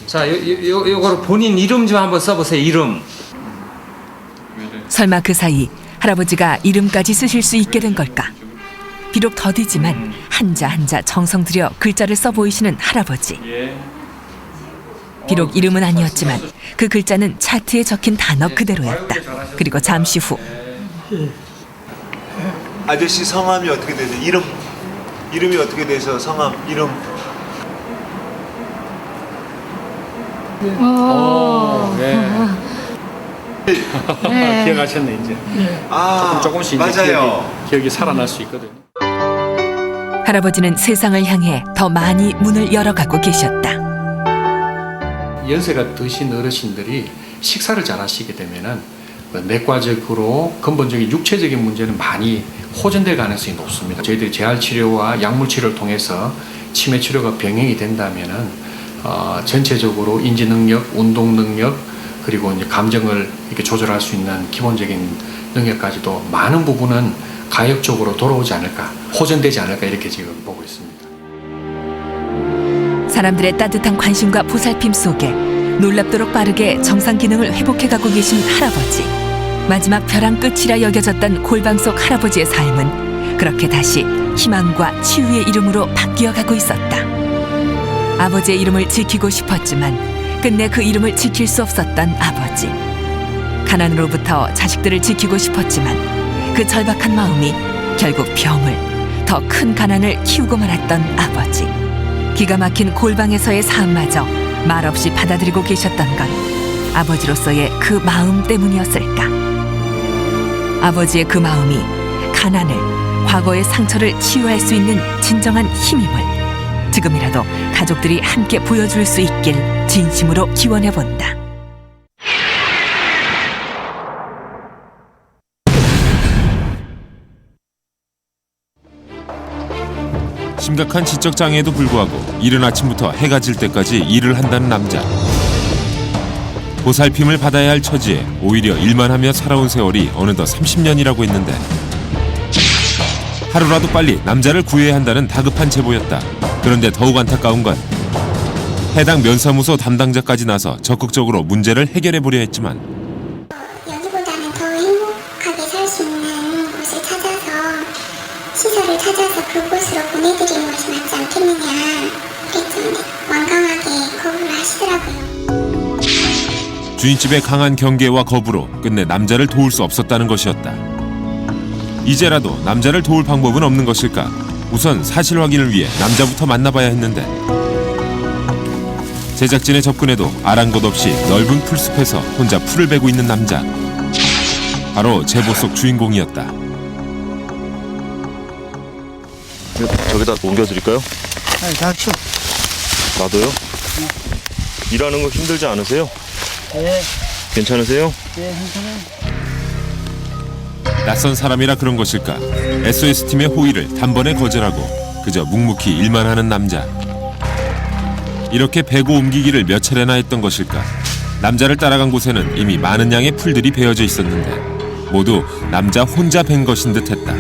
자, 요거로 본인 이름 좀 한번 써보세요. 이름. 설마 그 사이 할아버지가 이름까지 쓰실 수 있게 된 걸까? 비록 더디지만 한자 한자 정성 들여 글자를 써 보이시는 할아버지. 비록 이름은 아니었지만 그 글자는 차트에 적힌 단어 그대로였다. 그리고 잠시 후 아저씨 성함이 어떻게 되세요? 이름? 이름이 어떻게 되세요? 성함 이름? 네. 기억하셨네 이제. 조금씩 이제 맞아요. 기억이 살아날 수 있거든요. 할아버지는 세상을 향해 더 많이 문을 열어가고 계셨다. 연세가 드신 어르신들이 식사를 잘 하시게 되면은 내과적으로 근본적인 육체적인 문제는 많이 호전될 가능성이 높습니다. 저희들이 재활치료와 약물치료를 통해서 치매 치료가 병행이 된다면은 전체적으로 인지 능력, 운동 능력, 그리고 이제 감정을 이렇게 조절할 수 있는 기본적인 능력까지도 많은 부분은 가역적으로 돌아오지 않을까, 호전되지 않을까 이렇게 지금 보고 있습니다. 사람들의 따뜻한 관심과 보살핌 속에 놀랍도록 빠르게 정상 기능을 회복해가고 계신 할아버지. 마지막 벼랑 끝이라 여겨졌던 골방 속 할아버지의 삶은 그렇게 다시 희망과 치유의 이름으로 바뀌어가고 있었다. 아버지의 이름을 지키고 싶었지만 끝내 그 이름을 지킬 수 없었던 아버지. 가난으로부터 자식들을 지키고 싶었지만 그 절박한 마음이 결국 병을, 더 큰 가난을 키우고 말았던 아버지. 기가 막힌 골방에서의 삶마저 말없이 받아들이고 계셨던 건 아버지로서의 그 마음 때문이었을까. 아버지의 그 마음이 가난을, 과거의 상처를 치유할 수 있는 진정한 힘임을 지금이라도 가족들이 함께 보여줄 수 있길 진심으로 기원해본다. 심각한 지적 장애에도 불구하고 이른 아침부터 해가 질 때까지 일을 한다는 남자. 보살핌을 받아야 할 처지에 오히려 일만 하며 살아온 세월이 어느덧 30년이라고 했는데 하루라도 빨리 남자를 구해야 한다는 다급한 제보였다. 그런데 더욱 안타까운 건 해당 면사무소 담당자까지 나서 적극적으로 문제를 해결해보려 했지만 여기보다는 더 행복하게 살 수 있는 곳을 찾아서 시설을 찾아서 그곳으로 보내드리는 것이 맞지 않겠느냐 그랬죠. 완강하게 거부를 하시더라고요. 주인집의 강한 경계와 거부로 끝내 남자를 도울 수 없었다는 것이었다. 이제라도 남자를 도울 방법은 없는 것일까? 우선 사실 확인을 위해 남자부터 만나봐야 했는데 제작진의 접근에도 아랑곳 없이 넓은 풀숲에서 혼자 풀을 베고 있는 남자. 바로 제보 속 주인공이었다. 저기다 옮겨드릴까요? 아니, 닥쳐. 나도요? 일하는 거 힘들지 않으세요? 네. 괜찮으세요? 네, 괜찮아요. 낯선 사람이라 그런 것일까? SOS팀의 호의를 단번에 거절하고 그저 묵묵히 일만 하는 남자. 이렇게 베고 옮기기를 몇 차례나 했던 것일까? 남자를 따라간 곳에는 이미 많은 양의 풀들이 베어져 있었는데 모두 남자 혼자 벤 것인 듯했다.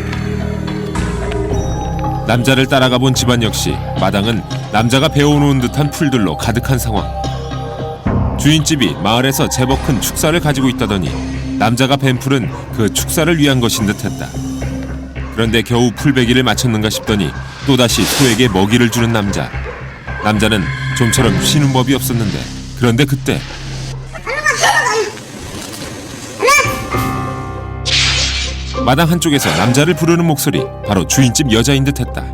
남자를 따라가 본 집안 역시 마당은 남자가 베어놓은 듯한 풀들로 가득한 상황. 주인집이 마을에서 제법 큰 축사를 가지고 있다더니 남자가 벤 풀은 그 축사를 위한 것인 듯했다. 그런데 겨우 풀베기를 마쳤는가 싶더니 또다시 소에게 먹이를 주는 남자. 남자는 좀처럼 쉬는 법이 없었는데 그런데 그때 마당 한쪽에서 남자를 부르는 목소리, 바로 주인집 여자인 듯했다.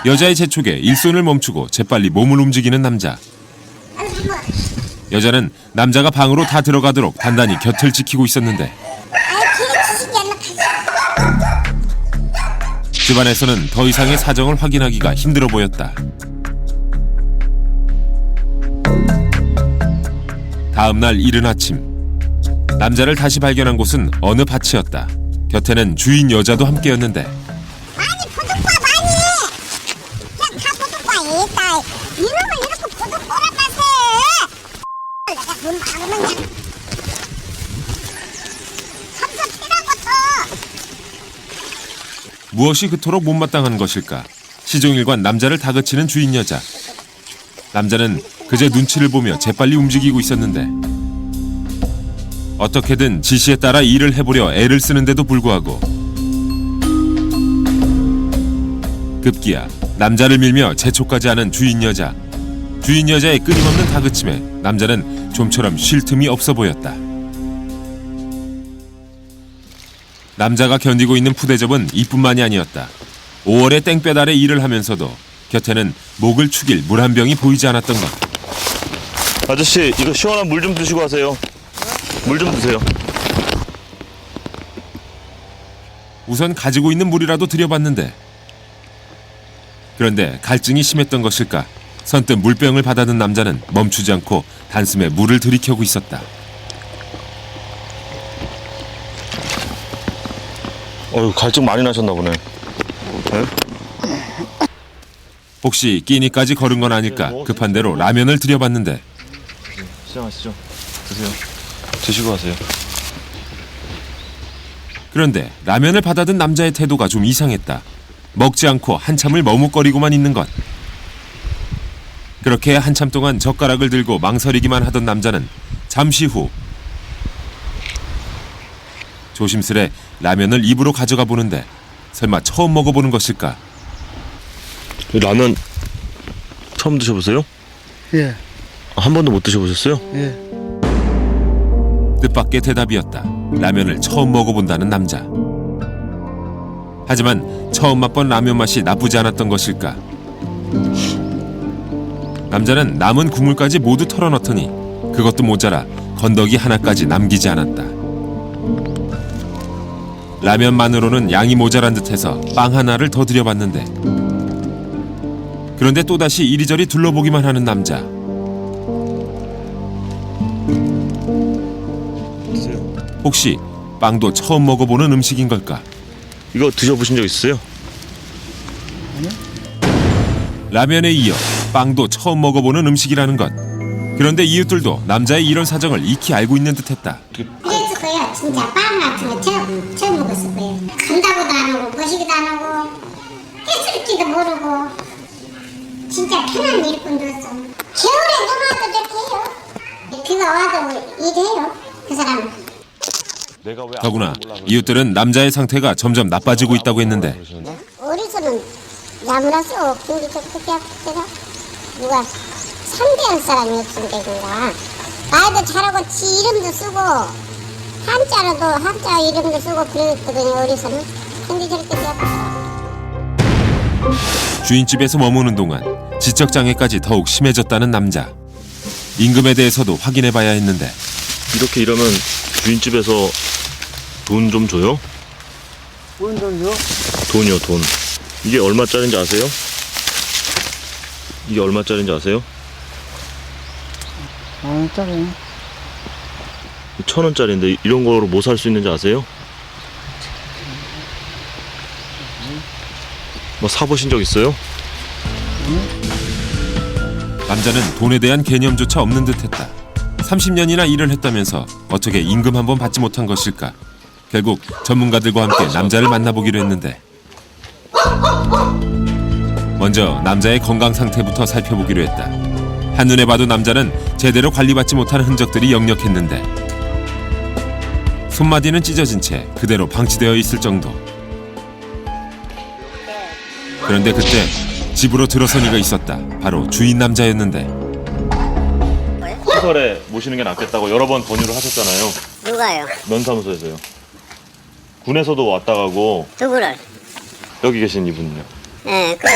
여자의 재촉에 일손을 멈추고 재빨리 몸을 움직이는 남자. 여자는 남자가 방으로 다 들어가도록 단단히 곁을 지키고 있었는데 집안에서는 더 이상의 사정을 확인하기가 힘들어 보였다. 다음 날 이른 아침, 남자를 다시 발견한 곳은 어느 밭이었다. 곁에는 주인 여자도 함께였는데 이놈을 이렇게 부둥 꼬라까세 내가 돈 박으면 그냥 섭섭해라고서. 무엇이 그토록 못마땅한 것일까? 시종일관 남자를 다그치는 주인 여자. 남자는 그저 눈치를 보며 재빨리 움직이고 있었는데 어떻게든 지시에 따라 일을 해보려 애를 쓰는데도 불구하고 급기야 남자를 밀며 재촉까지 하는 주인 여자. 주인 여자의 끊임없는 다그침에 남자는 좀처럼 쉴 틈이 없어 보였다. 남자가 견디고 있는 푸대접은 이뿐만이 아니었다. 5월에 땡볕 아래 일을 하면서도 곁에는 목을 축일 물 한 병이 보이지 않았던 것. 아저씨, 이거 시원한 물 좀 드시고 하세요. 물 좀 드세요. 우선 가지고 있는 물이라도 들여봤는데, 그런데 갈증이 심했던 것일까 선뜻 물병을 받아든 남자는 멈추지 않고 단숨에 물을 들이켜고 있었다. 갈증 많이 나셨나 보네. 네? 혹시 끼니까지 걸은 건 아닐까 급한 대로 라면을 들여봤는데, 시장하시죠. 드세요. 드시고 하세요. 그런데 라면을 받아든 남자의 태도가 좀 이상했다. 먹지 않고 한참을 머뭇거리고만 있는 것. 그렇게 한참 동안 젓가락을 들고 망설이기만 하던 남자는 잠시 후 조심스레 라면을 입으로 가져가 보는데 설마 처음 먹어보는 것일까? 라면 처음 드셔보세요? 예. 한 번도 못 드셔보셨어요? 예. 뜻밖의 대답이었다. 라면을 처음 먹어본다는 남자. 하지만 처음 맛본 라면 맛이 나쁘지 않았던 것일까? 남자는 남은 국물까지 모두 털어넣더니 그것도 모자라 건더기 하나까지 남기지 않았다. 라면만으로는 양이 모자란 듯해서 빵 하나를 더 들여봤는데, 그런데 또다시 이리저리 둘러보기만 하는 남자. 혹시 빵도 처음 먹어보는 음식인 걸까? 이거 드셔보신 적 있으세요? 라면에 이어 빵도 처음 먹어보는 음식이라는 것. 그런데 이웃들도 남자의 이런 사정을 익히 알고 있는 듯했다. 그랬을 거예요. 진짜 빵 같은 거 처음 먹었을 거예요. 간다고도 안 하고 거시기도 안 하고 깨스럽지도 모르고 진짜 편한 일꾼도 없어. 겨울에 넘어와도 저렇게 해요. 비가 와도 일해요. 그 사람은. 더구나 이웃들은 남자의 상태가 점점 나빠지고 있다고 했는데, 어디서는 야무라서 근데 그렇게 하다가 누가 상대할 사람이 없으니까 그런가. 말도 잘하고 지 이름도 쓰고 한자 이름도 쓰고 그랬거든요. 어디서는. 근데 저렇게 되었더라. 주인집에서 머무는 동안 지적장애까지 더욱 심해졌다는 남자. 임금에 대해서도 확인해봐야 했는데, 이렇게 일하면 주인집에서 돈 좀 줘요? 뭔 돈이요? 돈이요, 돈. 이게 얼마짜리인지 아세요? 이게 얼마짜리인지 아세요? 10,000원짜리. 1,000원짜리인데 이런 거로 뭐 살 수 있는지 아세요? 뭐 사보신 적 있어요? 남자는 돈에 대한 개념조차 없는 듯했다. 30년이나 일을 했다면서 어떻게 임금 한 번 받지 못한 것일까? 결국 전문가들과 함께 남자를 만나보기로 했는데, 먼저 남자의 건강 상태부터 살펴보기로 했다. 한눈에 봐도 남자는 제대로 관리받지 못한 흔적들이 역력했는데, 손마디는 찢어진 채 그대로 방치되어 있을 정도. 그런데 그때 집으로 들어선 이가 있었다. 바로 주인 남자였는데, 시설에 모시는 게 낫겠다고 여러 번 권유를 하셨잖아요. 누가요? 면사무소에서요. 군에서도 왔다 가고. 누구를? 여기 계신 이분요. 예, 그래.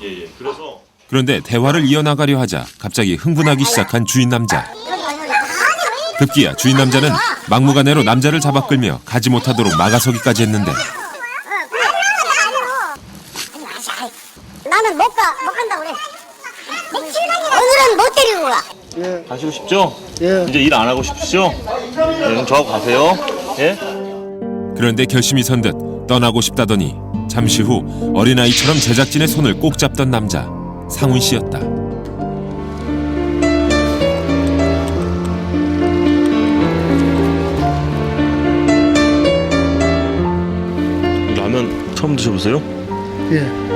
예. 그래서 그런데 대화를 이어나가려 하자 갑자기 흥분하기 시작한 주인 남자. 급기야 주인 남자는 막무가내로 남자를 잡아 끌며 가지 못하도록 막아서기까지 했는데, 나는 못 간다고 그래. 오늘은 못 데리고 가. 가시고 싶죠? 예. 이제 일 안 하고 싶으시죠? 예, 그럼 저하고 가세요. 예? 그런데 결심이 선 듯 떠나고 싶다더니 잠시 후 어린아이처럼 제작진의 손을 꼭 잡던 남자, 상훈 씨였다. 라면 처음 드셔보세요? 예.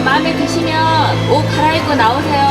마음에 드시면 옷 갈아입고 나오세요.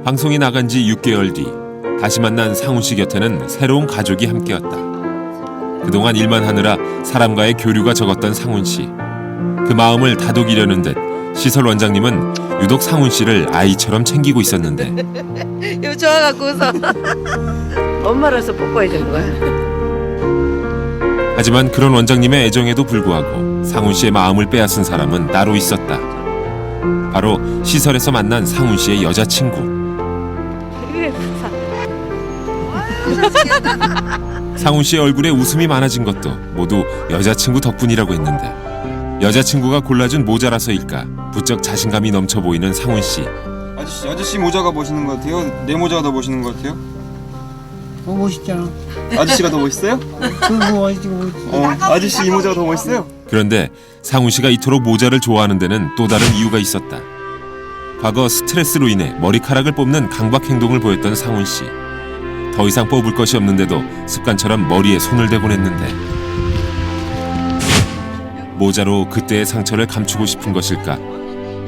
방송이 나간 지 6개월 뒤 다시 만난 상훈 씨 곁에는 새로운 가족이 함께였다. 그동안 일만 하느라 사람과의 교류가 적었던 상훈 씨. 그 마음을 다독이려는 듯 시설 원장님은 유독 상훈 씨를 아이처럼 챙기고 있었는데 요 좋아갖고서 엄마로서 뽀뽀해 준 거야. 하지만 그런 원장님의 애정에도 불구하고 상훈 씨의 마음을 빼앗은 사람은 따로 있었다. 바로 시설에서 만난 상훈 씨의 여자친구. 상훈 씨의 얼굴에 웃음이 많아진 것도 모두 여자친구 덕분이라고 했는데 여자친구가 골라준 모자라서일까 부쩍 자신감이 넘쳐 보이는 상훈 씨. 아저씨 모자가 멋있는 것 같아요? 내 모자가 더 멋있는 것 같아요? 멋있잖아. 아저씨가 더 멋있어요? 아저씨 이 모자가 더 멋있어요? 그런데 상훈 씨가 이토록 모자를 좋아하는 데는 또 다른 이유가 있었다. 과거 스트레스로 인해 머리카락을 뽑는 강박 행동을 보였던 상훈 씨. 더 이상 뽑을 것이 없는데도 습관처럼 머리에 손을 대곤 했는데 모자로 그때의 상처를 감추고 싶은 것일까?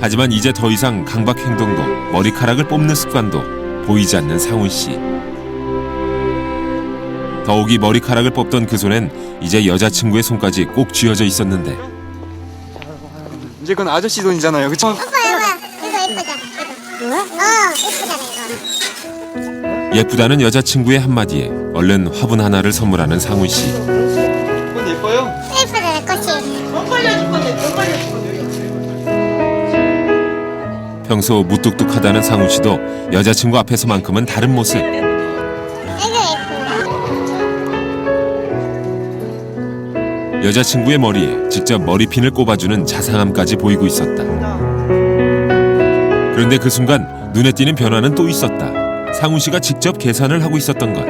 하지만 이제 더 이상 강박 행동도 머리카락을 뽑는 습관도 보이지 않는 상훈 씨. 더욱이 머리카락을 뽑던 그 손엔 이제 여자친구의 손까지 꼭 쥐어져 있었는데 이제 그건 아저씨 돈이잖아요, 그쵸? 오빠 이거 예쁘다. 예쁘잖아 이거. 예쁘다는 여자친구의 한마디에 얼른 화분 하나를 선물하는 상훈 씨. 그건 예뻐요? 예쁘다 내 꽃이. 못 벌려줄 건데 못 벌려줄 건데. 평소 무뚝뚝하다는 상훈 씨도 여자친구 앞에서만큼은 다른 모습. 여자친구의 머리에 직접 머리핀을 꼽아주는 자상함까지 보이고 있었다. 그런데 그 순간 눈에 띄는 변화는 또 있었다. 상훈 씨가 직접 계산을 하고 있었던 것.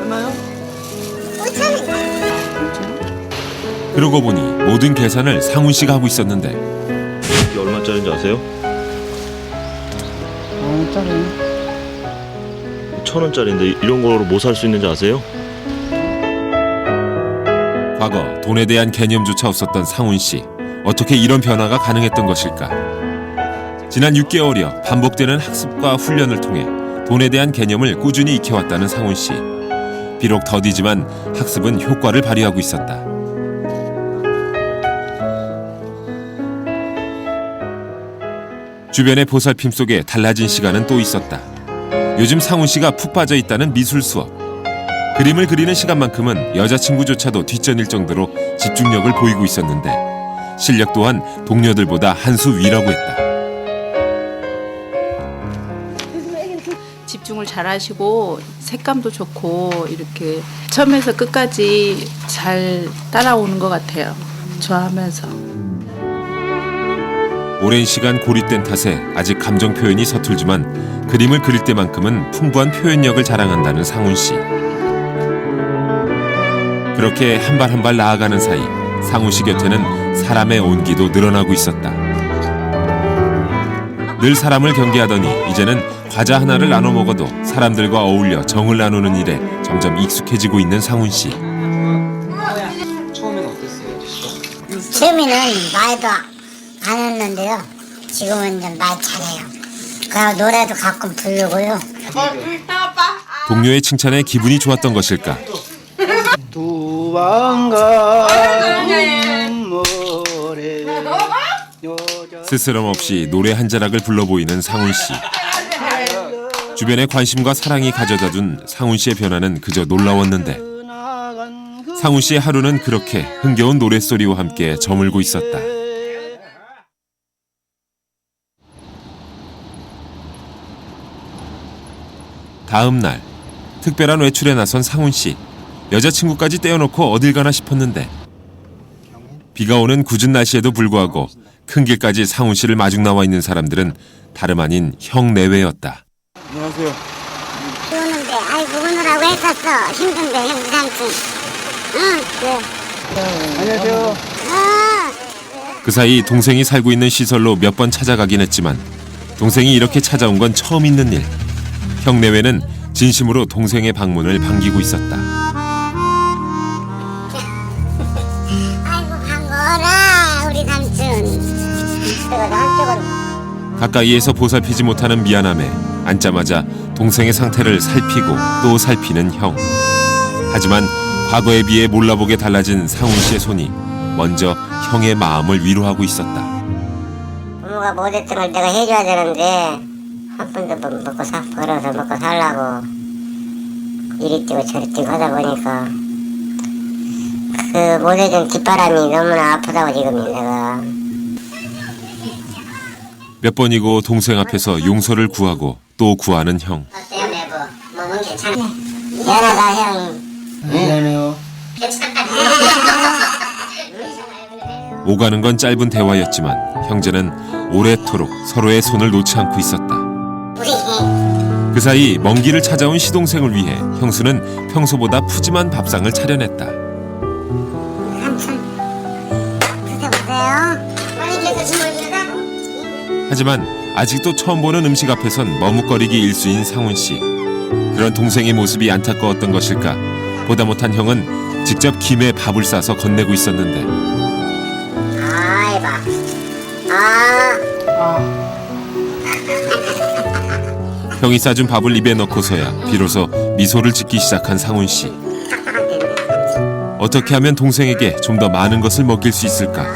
얼마요? 5,000원. 그러고 보니 모든 계산을 상훈 씨가 하고 있었는데 이게 얼마짜리인지 아세요? 1,000원짜리인데 이런 거로 뭐 살 수 있는지 아세요? 과거 돈에 대한 개념조차 없었던 상훈 씨. 어떻게 이런 변화가 가능했던 것일까? 지난 6개월여 반복되는 학습과 훈련을 통해 돈에 대한 개념을 꾸준히 익혀왔다는 상훈 씨. 비록 더디지만 학습은 효과를 발휘하고 있었다. 주변의 보살핌 속에 달라진 시간은 또 있었다. 요즘 상훈 씨가 푹 빠져 있다는 미술 수업. 그림을 그리는 시간만큼은 여자친구조차도 뒷전일 정도로 집중력을 보이고 있었는데 실력 또한 동료들보다 한 수 위라고 했다. 집중을 잘 하시고 색감도 좋고 이렇게 처음에서 끝까지 잘 따라오는 것 같아요. 좋아하면서. 오랜 시간 고립된 탓에 아직 감정 표현이 서툴지만 그림을 그릴 때만큼은 풍부한 표현력을 자랑한다는 상훈 씨. 그렇게 한 발 한 발 나아가는 사이 상훈 씨 곁에는 사람의 온기도 늘어나고 있었다. 늘 사람을 경계하더니 이제는 과자 하나를 나눠 먹어도 사람들과 어울려 정을 나누는 일에 점점 익숙해지고 있는 상훈 씨. 처음에는 어땠어요? 처음에는 말도 안 했는데요. 지금은 이제 말 잘해요. 그리고 노래도 가끔 부르고요. 동료의 칭찬에 기분이 좋았던 것일까? 스스럼 없이 노래 한 자락을 불러 보이는 상훈 씨. 주변의 관심과 사랑이 가져다준 상훈 씨의 변화는 그저 놀라웠는데 상훈 씨의 하루는 그렇게 흥겨운 노랫소리와 함께 저물고 있었다. 다음 날 특별한 외출에 나선 상훈 씨. 여자친구까지 떼어놓고 어딜 가나 싶었는데 비가 오는 궂은 날씨에도 불구하고 큰 길까지 상훈 씨를 마중 나와 있는 사람들은 다름 아닌 형 내외였다. 안녕하세요. 비 오는데 아이고 오느라고 했었어. 힘든데 힘들지. 응. 네. 안녕하세요. 그 사이 동생이 살고 있는 시설로 몇 번 찾아가긴 했지만 동생이 이렇게 찾아온 건 처음 있는 일. 형 내외는 진심으로 동생의 방문을 반기고 있었다. 아이고 반가워라 우리 삼촌. 그리고 한쪽으로. 가까이에서 보살피지 못하는 미안함에 앉자마자 동생의 상태를 살피고 또 살피는 형. 하지만 과거에 비해 몰라보게 달라진 상훈 씨의 손이 먼저 형의 마음을 위로하고 있었다. 부모가 못했던 걸 내가 해줘야 되는데 한 번도 벌어서 먹고 살라고 이리 뛰고 저리 뛰고 하다 보니까 그 못해준 뒷바람이 너무나 아프다고 지금 내가. 몇 번이고 동생 앞에서 용서를 구하고 또 구하는 형. 어때요 내부? 몸은 괜찮아? 미안하다 형. 미안해요. 오가는 건 짧은 대화였지만 형제는 오래도록 서로의 손을 놓지 않고 있었다. 그 사이 먼 길을 찾아온 시동생을 위해 형수는 평소보다 푸짐한 밥상을 차려냈다. 하지만 아직도 처음 보는 음식 앞에선 머뭇거리기 일수인 상훈 씨. 그런 동생의 모습이 안타까웠던 것일까? 보다 못한 형은 직접 김에 밥을 싸서 건네고 있었는데. 아이봐. 형이 싸준 밥을 입에 넣고서야 비로소 미소를 짓기 시작한 상훈 씨. 어떻게 하면 동생에게 좀 더 많은 것을 먹일 수 있을까?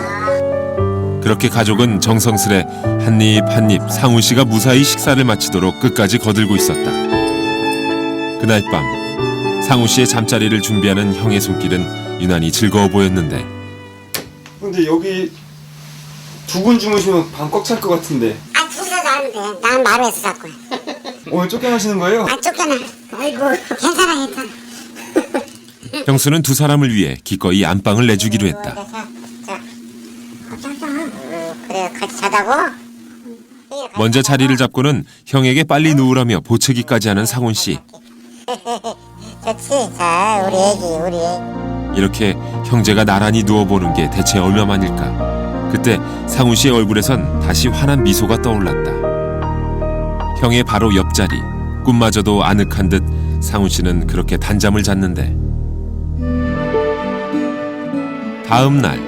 그렇게 가족은 정성스레 한 입 한 입 상훈 씨가 무사히 식사를 마치도록 끝까지 거들고 있었다. 그날 밤 상훈 씨의 잠자리를 준비하는 형의 손길은 유난히 즐거워 보였는데. 근데 여기 두 분 주무시면 방 꽉 찰 것 같은데. 아 둘이서 자는데 난 마루에서 잘 거야. 오늘 쫓겨나시는 거예요? 아 쫓겨나. 아이고 괜찮아. 형수는 두 사람을 위해 기꺼이 안방을 내주기로 했다. 그래 같이 자자고. 먼저 자리를 잡고는 형에게 빨리 누우라며 보채기까지 하는 상훈 씨. 좋지. 자 우리 애기. 이렇게 형제가 나란히 누워보는 게 대체 얼마만일까. 그때 상훈 씨의 얼굴에선 다시 환한 미소가 떠올랐다. 형의 바로 옆자리, 꿈마저도 아늑한 듯 상훈 씨는 그렇게 단잠을 잤는데. 다음 날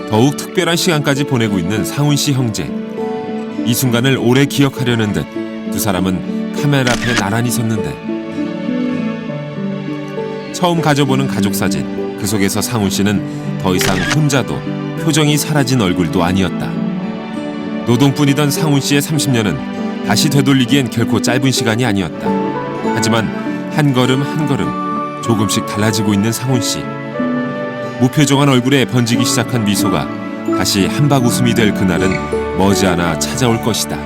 더욱 특별한 시간까지 보내고 있는 상훈 씨 형제. 이 순간을 오래 기억하려는 듯 두 사람은 카메라 앞에 나란히 섰는데 처음 가져보는 가족 사진. 그 속에서 상훈 씨는 더 이상 혼자도 표정이 사라진 얼굴도 아니었다. 노동뿐이던 상훈 씨의 30년은 다시 되돌리기엔 결코 짧은 시간이 아니었다. 하지만 한 걸음 한 걸음 조금씩 달라지고 있는 상훈 씨. 무표정한 얼굴에 번지기 시작한 미소가 다시 한박 웃음이 될 그날은 머지않아 찾아올 것이다.